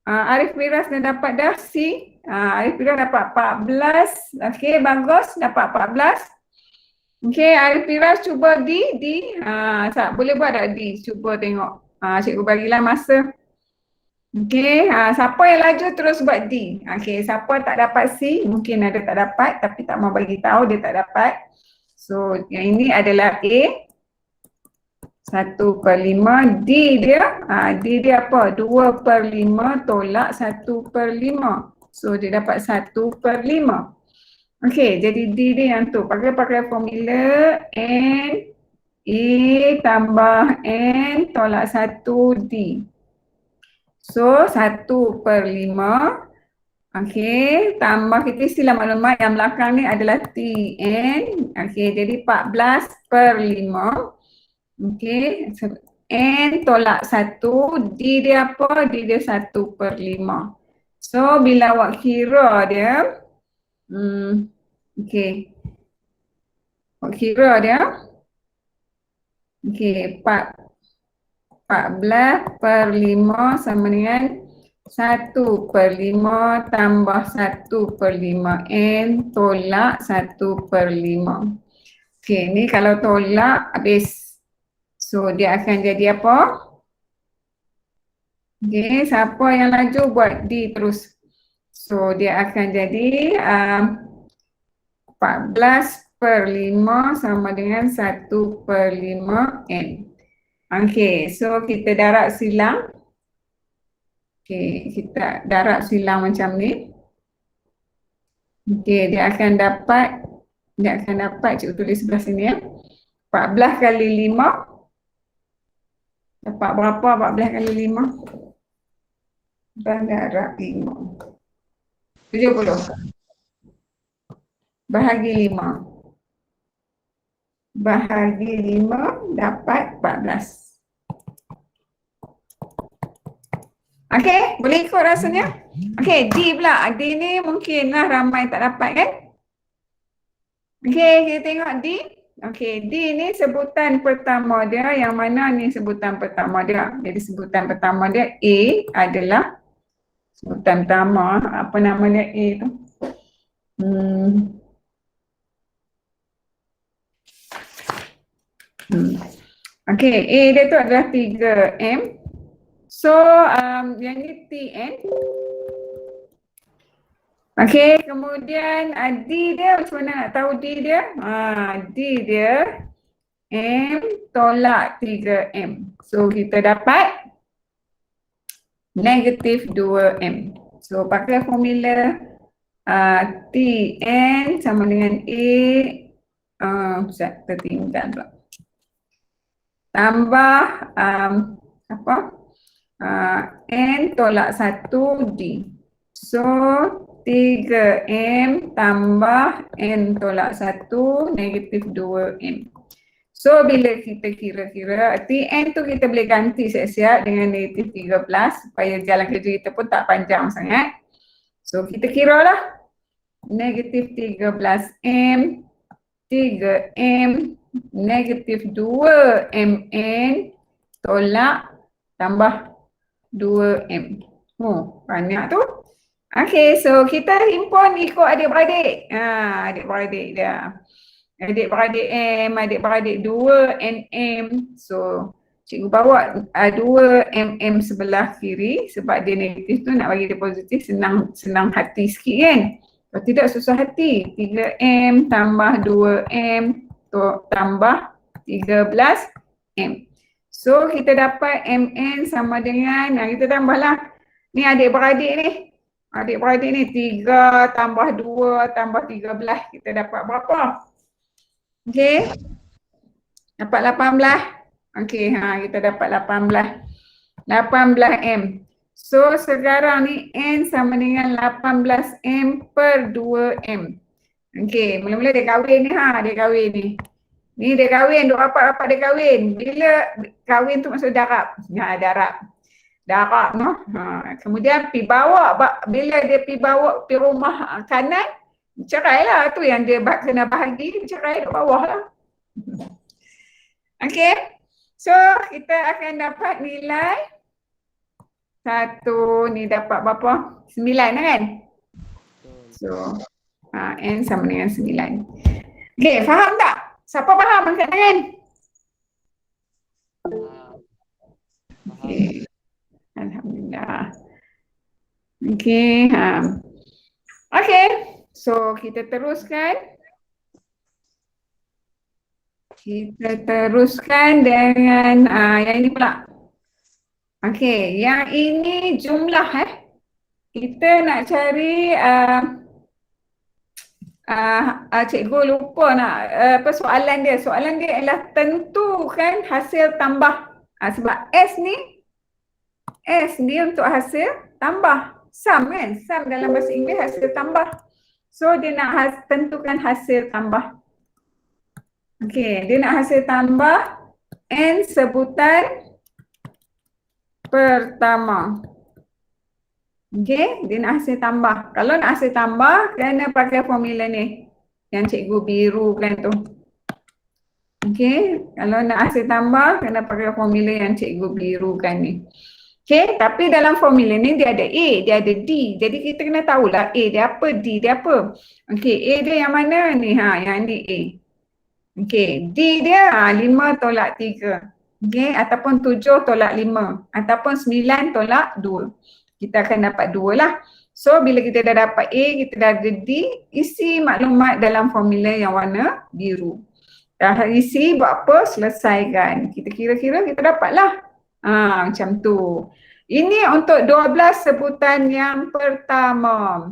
Arif Firas dah dapat dah C. Arif Firas dapat 14. Okay, bagus, dapat 14. Okay, Arif Firas cuba D. Boleh buat tak D? Cuba tengok. Cikgu bagilah masa. Okay, siapa yang laju terus buat D. Okay, siapa tak dapat C, mungkin ada tak dapat tapi tak mau bagi tahu dia tak dapat. So, yang ini adalah A. 1/5. D dia apa? 2/5 tolak 1/5. So, dia dapat 1/5. Okey, jadi D dia yang tu. Pakai formula N A tambah N tolak 1 D. So, 1/5. Okey, tambah kita istilah maklumat yang belakang ni adalah TN. Okey, jadi 14/5. Okey, N tolak 1, D dia apa? D dia 1/5. So, bila awak kira dia, okey. Awak kira dia, okey, 14/5 sama dengan 1/5 tambah 1/5 N tolak 1/5. Okey, ni kalau tolak habis. So, dia akan jadi apa? Okey, siapa yang laju buat D terus. So, dia akan jadi 14/5 sama dengan 1/5 N. Okey, so kita darab silang. Okey, kita darab silang macam ni. Okey, dia akan dapat, cikgu tulis sebelah sini ya. 14 kali 5. Dapat berapa 14 kali 5? Dan darab 5. 70. Bahagi 5. Bahagi 5 dapat 14. Okey, boleh ikut rasanya? Okey, D pula. D ni mungkin lah ramai tak dapat kan? Okey, kita tengok D. Okey, D ni sebutan pertama dia. Yang mana ni sebutan pertama dia? Jadi sebutan pertama dia A adalah sebutan pertama. Apa nama dia A tu? Okey, A dia tu adalah 3M. So, yang ni TN. Okey, kemudian D dia, macam mana nak tahu D dia? D dia M tolak 3M. So, kita dapat negatif 2M. So, pakai formula TN sama dengan A Ustaz tertinggal pula. Tambah apa? N tolak 1 D. So 3M tambah N tolak 1 negatif 2M. So bila kita kira-kira, arti N tu kita boleh ganti siap-siap dengan negatif 13 supaya jalan kerja kita pun tak panjang sangat. So kita kira lah negatif 13M, 3M, negatif 2MN tolak tambah 2M. Oh, banyak tu. Okay, so kita himpun ikut adik-beradik. Adik-beradik dia. Adik-beradik M, adik-beradik 2NM. So, cikgu bawa 2MM sebelah kiri sebab dia negatif tu nak bagi dia positif senang hati sikit kan. Kalau tidak susah hati. 3M tambah 2M tambah 13M. So, kita dapat MN sama dengan, kita tambahlah. Ni adik-beradik ni. Adik-beradik ni 3 tambah 2 tambah 13. Kita dapat berapa? Okey. Dapat 18. Okey, kita dapat 18. 18M. So sekarang ni N sama dengan 18M per 2M. Okey, mula-mula dia kahwin ni dia kahwin ni. Ni dia kahwin, duk rapat-rapat dia kahwin. Bila kahwin tu maksud darab. Darab no. Kemudian pi bawa, bila dia pi bawa pi rumah kanan, cerai lah tu yang dia kena bahagi, cerai kat bawah lah. Okay, so kita akan dapat nilai 1 ni dapat berapa? 9 kan? So, N sama dengan 9. Okay, faham tak? Siapa faham angkat tangan? Okay, alhamdulillah. Okay, okay. So, kita teruskan. Kita teruskan dengan yang ini pula. Okey, yang ini jumlah Kita nak cari cikgu lupa nak soalan dia. Soalan dia ialah tentukan hasil tambah. Sebab S ni untuk hasil tambah. Sum kan? Sum dalam bahasa Inggeris hasil tambah. So dia nak tentukan hasil tambah. Okey, dia nak hasil tambah N sebutan pertama. Okey, dia nak hasil tambah. Kalau nak hasil tambah, kena pakai formula ni. Yang cikgu birukan tu. Okey, kalau nak hasil tambah, kena pakai formula yang cikgu birukan ni. Okey, tapi dalam formula ni dia ada A, dia ada D. Jadi kita kena tahulah A dia apa, D dia apa. Okey, A dia yang mana ni? Yang ni A. Okey, D dia 5 tolak 3. Okey, ataupun 7 tolak 5. Ataupun 9 tolak 2. Kita akan dapat 2 lah. So, bila kita dah dapat A, kita dah ada D, isi maklumat dalam formula yang warna biru. Dah isi, buat apa? Selesaikan. Kita kira-kira, kita dapatlah. Macam tu. Ini untuk 12 sebutan yang pertama.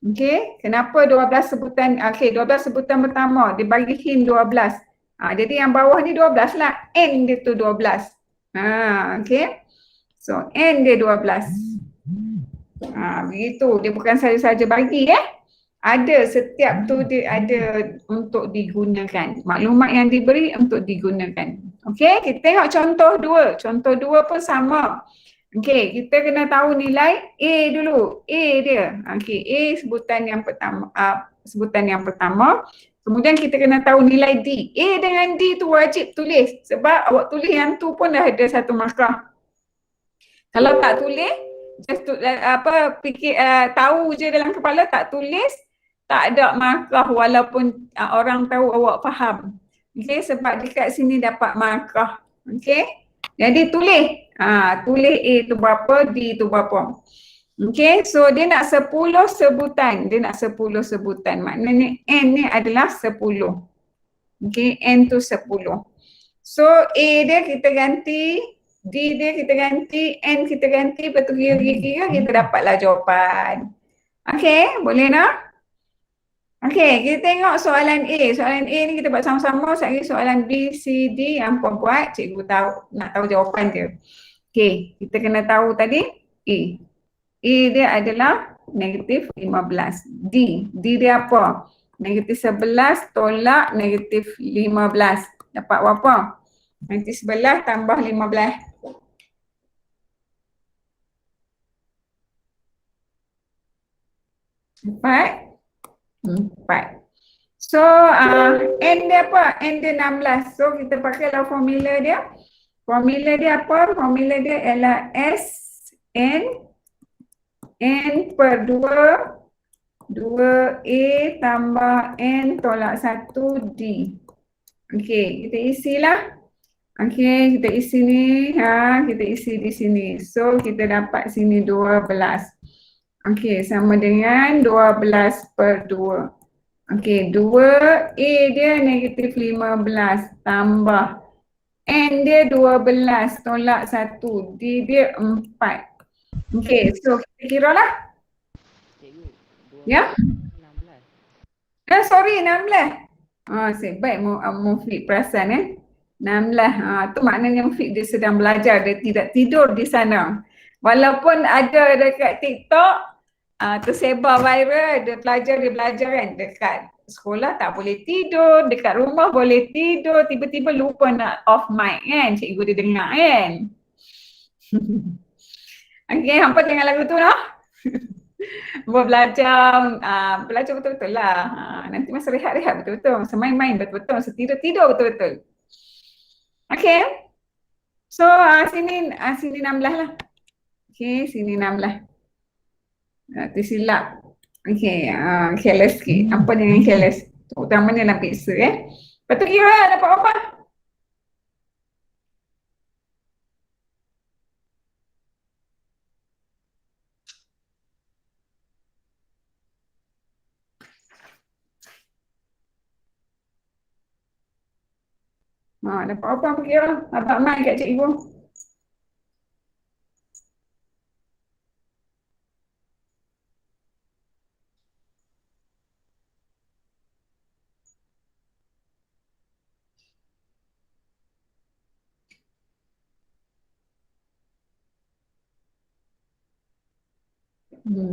Okey, kenapa 12 sebutan? Okey, 12 sebutan pertama dibagi hint 12. Jadi yang bawah ni 12 lah. N dia tu 12. Okey. So N dia 12. Begitu. Dia bukan saja-saja bagi Ada setiap tu dia ada untuk digunakan. Maklumat yang diberi untuk digunakan. Okey, kita tengok contoh 2. Contoh 2 pun sama. Okey, kita kena tahu nilai A dulu. A dia. Okey, A sebutan yang pertama. Kemudian kita kena tahu nilai D. A dengan D tu wajib tulis. Sebab awak tulis yang tu pun dah ada 1 markah. Kalau tak tulis, just fikir tahu je dalam kepala, tak tulis, tak ada markah walaupun orang tahu awak faham. Okey, sebab dekat sini dapat markah. Okey. Jadi tulis. Tulis A tu berapa, D tu berapa. Okay, so dia nak 10 sebutan. Dia nak 10 sebutan. Maknanya N ni adalah 10. Okay, N tu 10. So A dia kita ganti, D dia kita ganti, N kita ganti, lepas tu kira-kira kita dapatlah jawapan. Okay, boleh nak? Okey, kita tengok soalan A. Soalan A ni kita buat sama-sama. Sekali soalan B, C, D yang puan buat, cikgu tahu, nak tahu jawapan dia. Okey, kita kena tahu tadi A. A dia adalah negatif 15. D dia apa? Negatif 11 tolak negatif 15. Dapat berapa? Negatif 11 tambah 15. Empat. Empat. So, N dia apa? N dia 16. So, kita pakailah formula dia. Formula dia apa? Formula dia ialah S N N per 2 2A tambah N tolak 1 D. Okey, kita isilah. Okey, kita isi ni. Kita isi di sini. So, kita dapat sini 12. Okey, sama dengan 12 per 2. Okey, 2A dia negatif 15 tambah N dia 12 tolak 1. D dia 4. Okey, so kita kira lah. Cikgu, Ya? 16. Sorry, 16. Sebaik Mufiq perasan 16. Tu maknanya Mufiq dia sedang belajar, dia tidak tidur di sana. Walaupun ada dekat TikTok, tersebar viral, dia belajar kan. Dekat sekolah tak boleh tidur, dekat rumah boleh tidur, tiba-tiba lupa nak off mic kan, cikgu dia dengar kan. Okey, hampa dengar lagu tu lah. Buat belajar betul-betul lah. Nanti masa rehat-rehat betul-betul, masa main-main betul-betul, masa tidur-tidur betul-betul. Okay. So sini 16 lah. Okay, sini 16. Tersilap. Okay, careless sikit. Apa dengan careless? Utamanya dalam peksa Lepas tu kira dapat apa? Dapat apa aku kira? Abang main kat cikgu.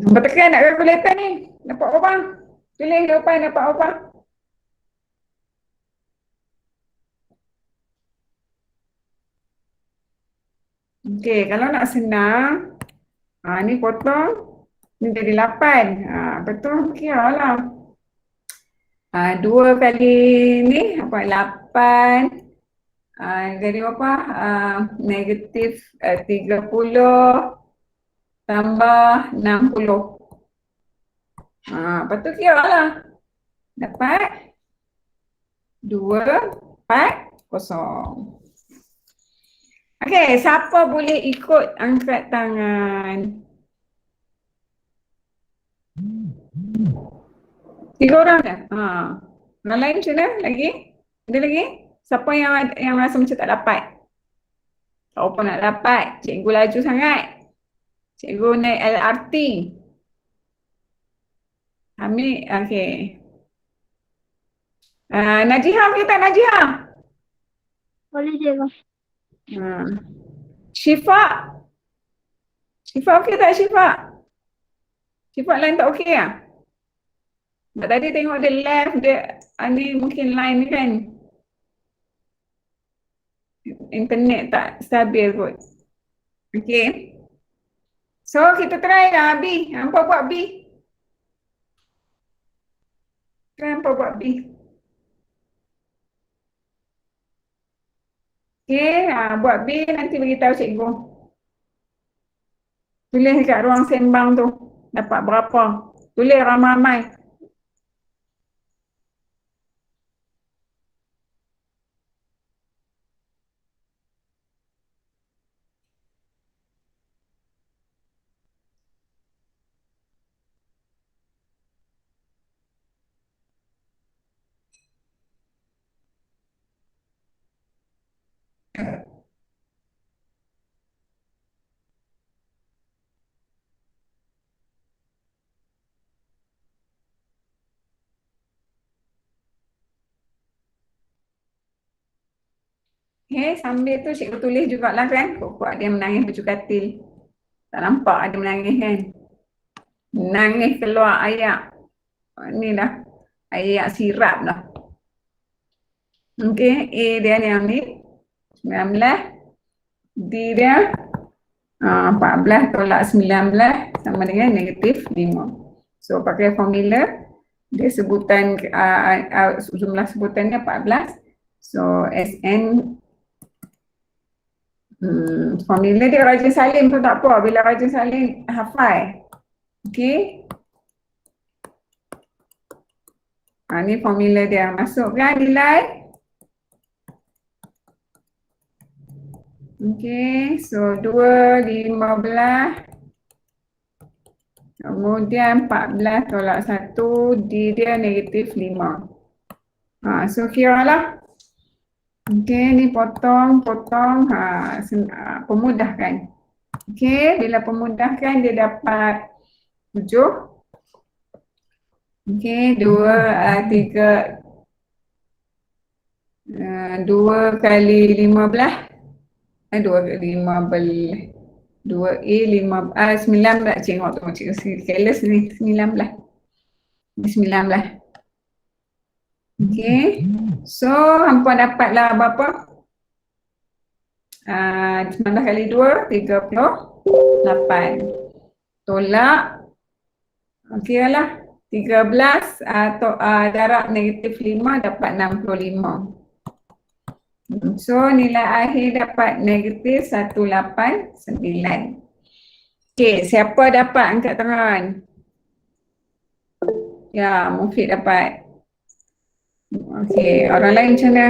Bertekan nak kalkulator ni. Dapat apa? Tulis jawapan dapat apa? Okey, kalau nak senang, ni potong, ni jadi 8. Betul, kira lah. 2 kali ni, apa, 8. Jadi apa? Negatif 30 tambah 60. Lepas tu kira lah. Dapat 240. Okey, siapa boleh ikut angkat tangan? 3 orang dah? Orang lain macam mana? Lagi? Ada lagi? Siapa yang rasa macam tak dapat? Tak apa nak dapat. Cikgu laju sangat. Cikgu naik LRT. Ambil, okey. Najihah okey tak Najihah? Boleh cikgu. Syifa? Syifa okey tak Syifa? Syifa lain tak okey lah? Sebab tadi tengok dia left, dia ni mungkin line ni kan internet tak stabil kot. Okay. So kita try lah B. Hampa buat B. Try hampa buat B. Okay, buat B nanti beritahu cikgu. Tulis kat ruang sembang tu. Dapat berapa. Tulis ramai-ramai. Okay, sambil tu cikgu tulis jugalah kan. Kuat dia menangis baju katil. Tak nampak ada menangis kan. Menangis keluar ayak. Ni dah. Ayak sirap dah. Okey, A dia ni ambil 19. D dia 14 tolak 19 sama dengan negatif 5. So pakai formula. Dia sebutan jumlah sebutannya 14. So SN formula dia rajin salin pun tak apa. Bila rajin salin hafal. Okey. Ni formula dia. Masukkan nilai. Okey. So 2, 15. Kemudian 14 tolak 1. D dia negatif 5. So kira lah. Okey, ni potong. Pemudahkan. Okey, bila pemudahkan dia dapat 7. Okey, 2 kali 15. 19 cikgu tengok cikgu careless ni. 19. 19. Okey. So hampa dapatlah berapa? 19 kali 2 38. Tolak. Okey lah. 13 atau darab negatif 5 dapat 65. So nilai akhir dapat negatif 189. Okey, siapa dapat angkat tangan? Ya, Mufid dapat. Okey, orang lain macam mana?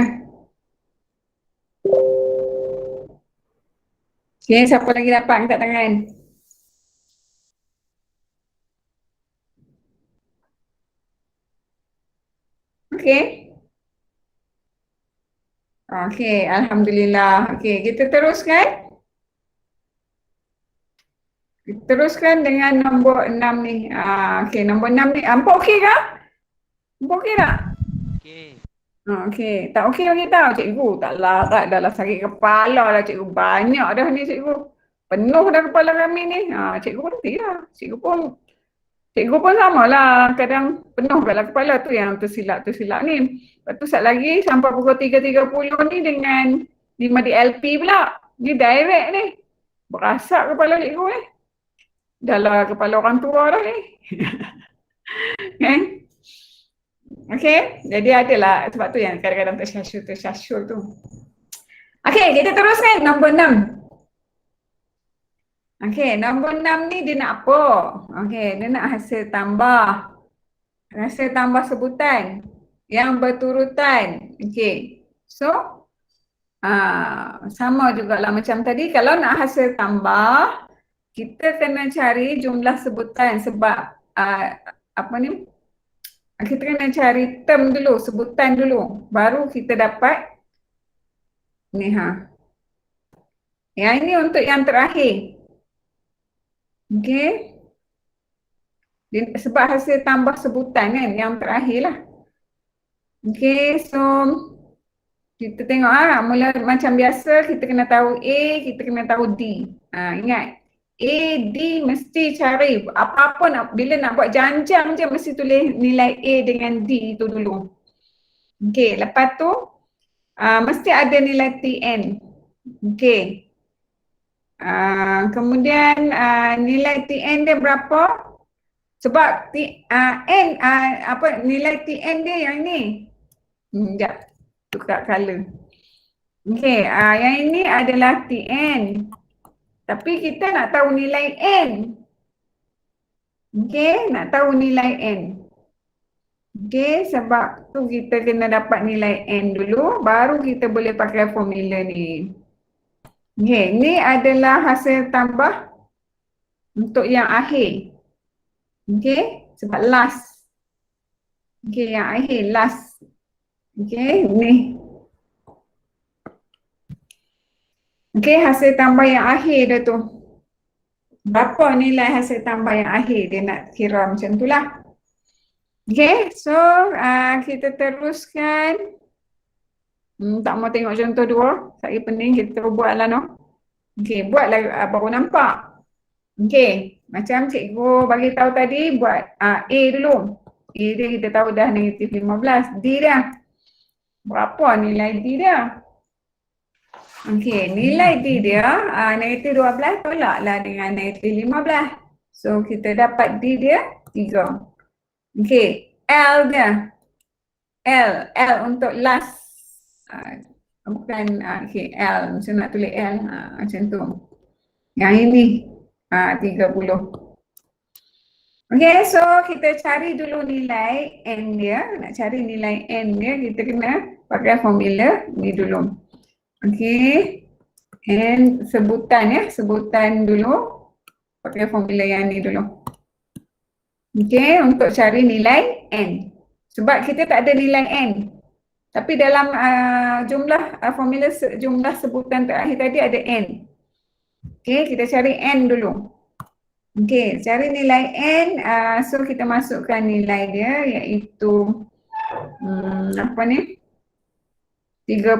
Okey, siapa lagi dapat angkat tangan? Okey. Okey, alhamdulillah. Okey, kita teruskan. Kita teruskan dengan nombor 6 ni. Okey, nombor 6 ni. Hampa okey ke? Hampa okey tak? Okey. Okey, tak okey bagi tahu cikgu. Taklah, tak adalah sakit kepala lah cikgu. Banyak dah ni cikgu. Penuh dah kepala kami ni. Cikgu berhenti lah. Cikgu pun sama lah. Kadang penuh kat kepala tu yang tersilap ni. Lepas tu sat lagi sampai pukul 3.30 ni dengan 5 DLP pula. Ni direct ni. Berasak kepala cikgu ni. Dah lah kepala orang tua dah ni. Kan? Okey, jadi adalah sebab tu yang kadang-kadang tersyasyul tu. Okey, kita teruskan nombor 6. Okey, nombor 6 ni dia nak apa? Okey, dia nak hasil tambah. Hasil tambah sebutan yang berturutan. Okey. So, sama jugalah macam tadi. Kalau nak hasil tambah, kita kena cari jumlah sebutan sebab kita kena cari term dulu, sebutan dulu. Baru kita dapat ni Yang ini untuk yang terakhir. Okey. Sebab hasil tambah sebutan kan yang terakhir lah. Okey, so kita tengok mula macam biasa kita kena tahu A, kita kena tahu D. Ingat. A, D mesti cari apa-apa bila nak buat janjang je mesti tulis nilai A dengan D tu dulu. Okey, lepas tu mesti ada nilai TN. Okey. Kemudian nilai TN dia berapa? Sebab nilai TN dia yang ni. Sekejap, tukar color. Okey, yang ini adalah TN. Tapi kita nak tahu nilai N. Okey, nak tahu nilai N. Okey, sebab tu kita kena dapat nilai N dulu, baru kita boleh pakai formula ni. Okey, ni adalah hasil tambah untuk yang akhir. Okey, sebab last. Okey, yang akhir, last. Okey, ni. Okey, hasil tambah yang akhir dia tu. Berapa nilai hasil tambah yang akhir? Dia nak kira macam tu lah. Okey, so kita teruskan. Tak mau tengok contoh dua. Saya pening kita buatlah no. Okey, buatlah baru nampak. Okey, macam cikgu bagi tahu tadi buat A dulu. A dia kita tahu dah negatif 15. D dah. Berapa nilai D dia? Okey, nilai D dia negatif 12 tolaklah dengan negatif 15. So kita dapat D dia 3. Okey, L dia. L untuk last. Bukan, okey, L. Macam nak tulis L. Macam tu. Yang ini, 30. Okey, so kita cari dulu nilai N dia. Nak cari nilai N dia, kita kena pakai formula ni dulu. Okey, N sebutan ya, sebutan dulu. Pakai formula yang ni dulu. Okey, untuk cari nilai N. Sebab kita tak ada nilai N. Tapi dalam jumlah formula jumlah sebutan terakhir tadi ada N. Okey, kita cari N dulu. Okey, cari nilai N. So kita masukkan nilai dia iaitu apa ni? 30.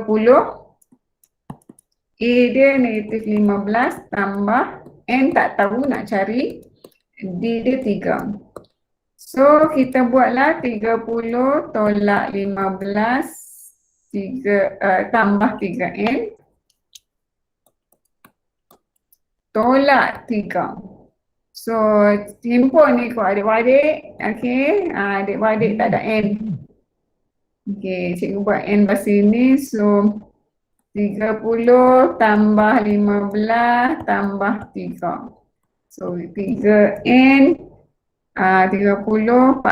A dia negatif 15 tambah N tak tahu nak cari. D dia 3. So kita buatlah 30 tolak 15 tambah 3N tolak 3. So himpun ni kau adik-adik. Okey, adik-adik tak ada N. Okey, cikgu buat N bahasa ini. So 30 tambah 15 tambah 3. So 3N 30, 45,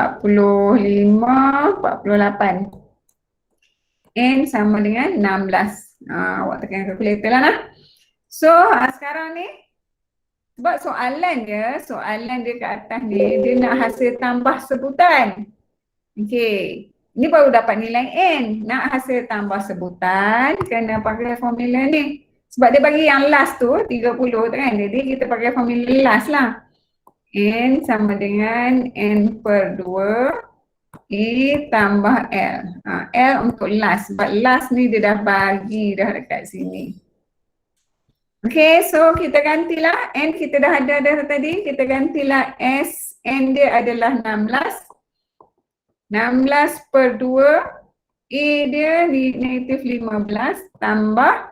48. N sama dengan 16. Awak tekan kalkulator lah nah. So sekarang ni sebab soalan dia kat atas ni dia nak hasil tambah sebutan. Okey, ni baru dapat nilai N. Nak hasil tambah sebutan kena pakai formula ni. Sebab dia bagi yang last tu 30 tu kan. Jadi kita pakai formula last lah. N sama dengan N per 2 E tambah L. L untuk last. Sebab last ni dia dah bagi dah dekat sini. Okay, so kita gantilah. N kita dah ada dah tadi. Kita gantilah S. N dia adalah 16. 16 per 2. E dia negatif 15 tambah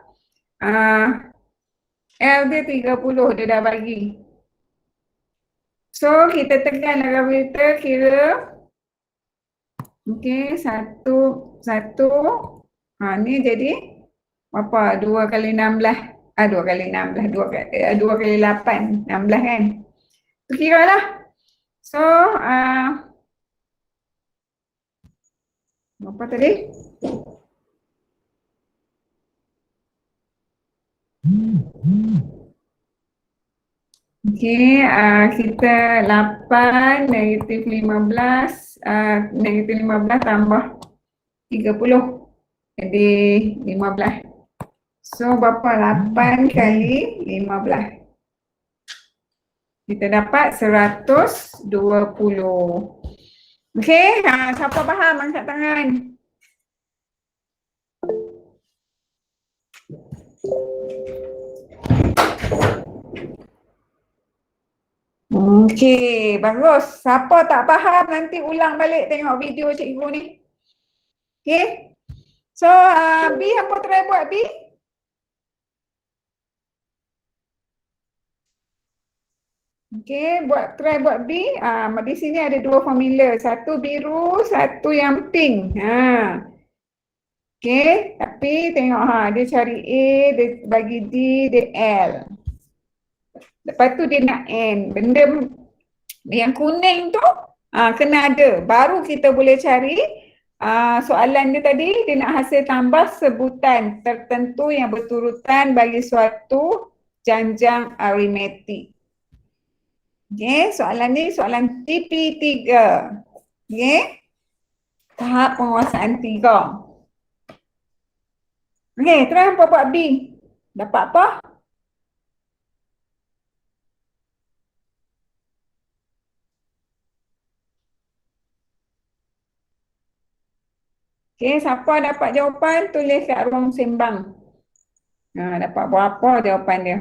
L dia 30 dia dah bagi. So kita tekanlah kalkulator kira. Okey, 1. Ni jadi berapa? 2 kali 16. 2 kali 16. 2 kali 8. 16 kan? Tu kira lah. So, berapa tadi? Okey, kita 8 negatif 15. Negatif 15 tambah 30. Jadi 15. So berapa? 8 kali 15. Kita dapat 120. Okey, siapa faham angkat tangan? Okey, bagus. Siapa tak faham nanti ulang balik tengok video cikgu ni. Okey. So, B apa try buat B? Okey, try buat B. Di sini ada dua formula. Satu biru, satu yang pink. Okey, tapi tengok dia cari A, dia bagi D, dia L. Lepas tu dia nak N. Benda yang kuning tu kena ada. Baru kita boleh cari soalan dia tadi, dia nak hasil tambah sebutan tertentu yang berturutan bagi suatu janjang aritmetik. Okey, soalan ni soalan TP3. Okey. Tahap penguasaan 3. Okey, try hampa buat B. Dapat apa? Okey, Okey, siapa dapat jawapan tulis kat ruang sembang. Dapat berapa jawapan dia?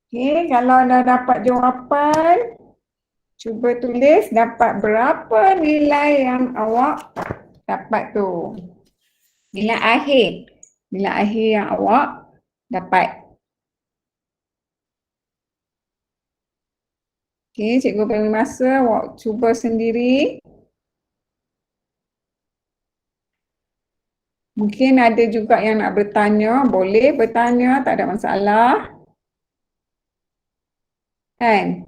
Okey, kalau dah dapat jawapan, cuba tulis dapat berapa nilai yang awak dapat tu. Nilai akhir. Nilai akhir yang awak dapat. Okey, cikgu beri masa awak cuba sendiri. Mungkin ada juga yang nak bertanya, boleh bertanya, tak ada masalah. Kan?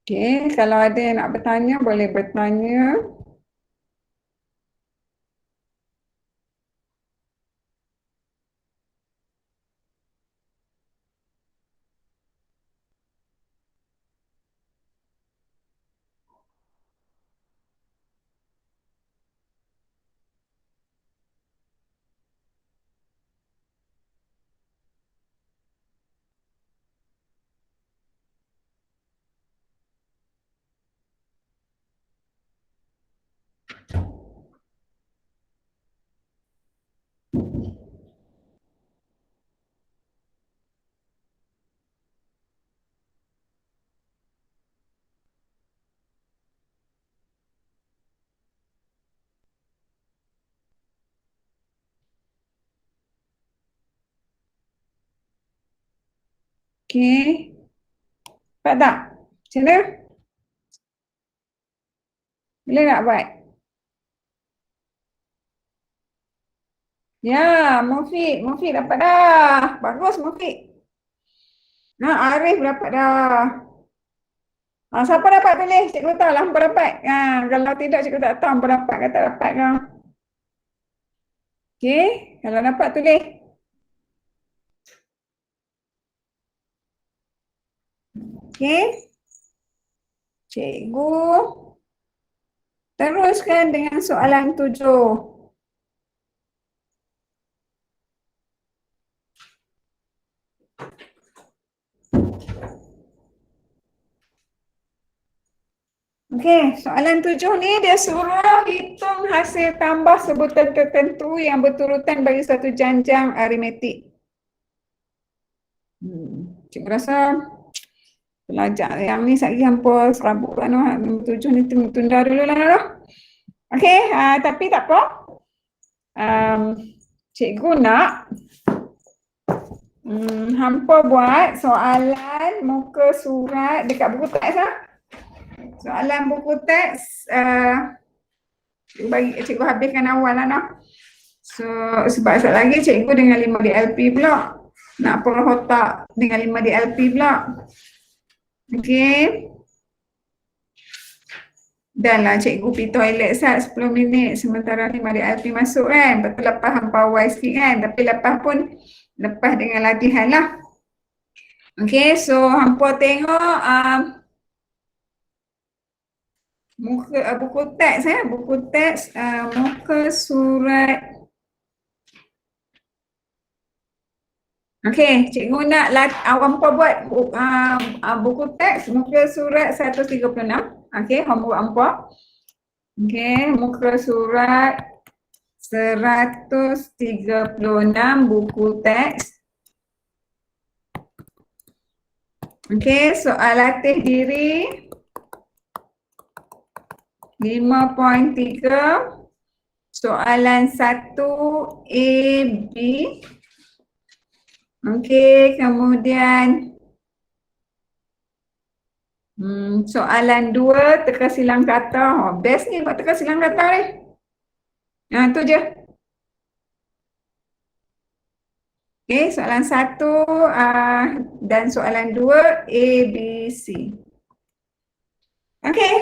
Okey, kalau ada yang nak bertanya, boleh bertanya. Okey. Dapat tak? Macam mana? Boleh nak buat? Ya, Mufiq dapat dah. Bagus Mufiq. Arif dapat dah. Siapa dapat tulis? Cikgu tahu lah hampa dapat. Kalau tidak cikgu tak tahu hampa dapat ke tak dapat ke. Okey, kalau dapat tulis. Okey. Cikgu teruskan dengan soalan 7. Okey, soalan 7 ni dia suruh hitung hasil tambah sebutan tertentu yang berturutan bagi satu janjang aritmetik. Cikgu rasa pelajar yang ni sekali hampa serabut kan, nombor 7 ni tunda dulu lah. Okey, tapi tak apa. Cikgu nak hampa buat soalan muka surat dekat buku teks lah. Soalan buku teks cikgu habiskan awal lah nak. So sebab sekejap lagi cikgu dengan 5 DLP pula. Nak perlu otak dengan 5 DLP pula. Okey. Dan lah cikgu pergi toilet sat 10 minit sementara 5 DLP masuk kan. Betul lepas hampa awal sikit kan. Tapi lepas dengan latihan lah. Okey, so hampa tengok muka buku teks muka surat. Okey, cikgu nak hampa buat buku teks muka surat 136. Okey, homework hampa. Okey, muka surat 136 buku teks. Okey, soal latih diri 5.3. Soalan 1 A, B. Okey, kemudian soalan 2 teka silang kata. Oh, best ni buat teka silang kata ni. Tu je. Okey, soalan 1 dan soalan 2 A, B, C. Okey,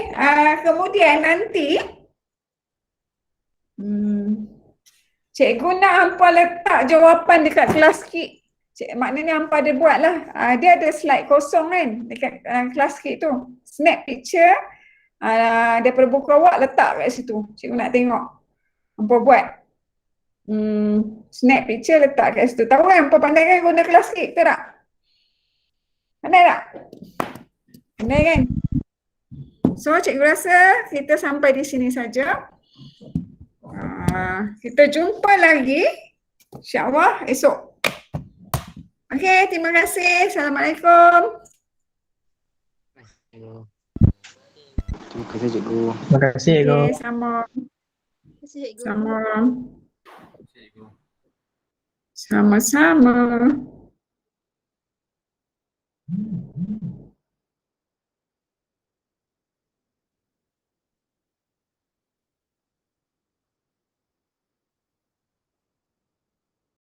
kemudian nanti cikgu nak hampa letak jawapan dekat kelas kit. Maknanya hampa ada buat lah. Dia ada slide kosong kan dekat kelas kit tu. Snap picture daripada buku awak letak kat situ. Cikgu nak tengok. Hampa buat. Snap picture letak kat situ. Tahu kan hampa pandai kan guna kelas kit, betul tak? Pandai tak? Pandai kan? So cikgu rasa kita sampai di sini saja. Kita jumpa lagi insya-Allah esok. Okey, terima kasih. Assalamualaikum. Terima kasih cikgu. Terima kasih, Cikgu. Okey, sama. Sama. Sama-sama.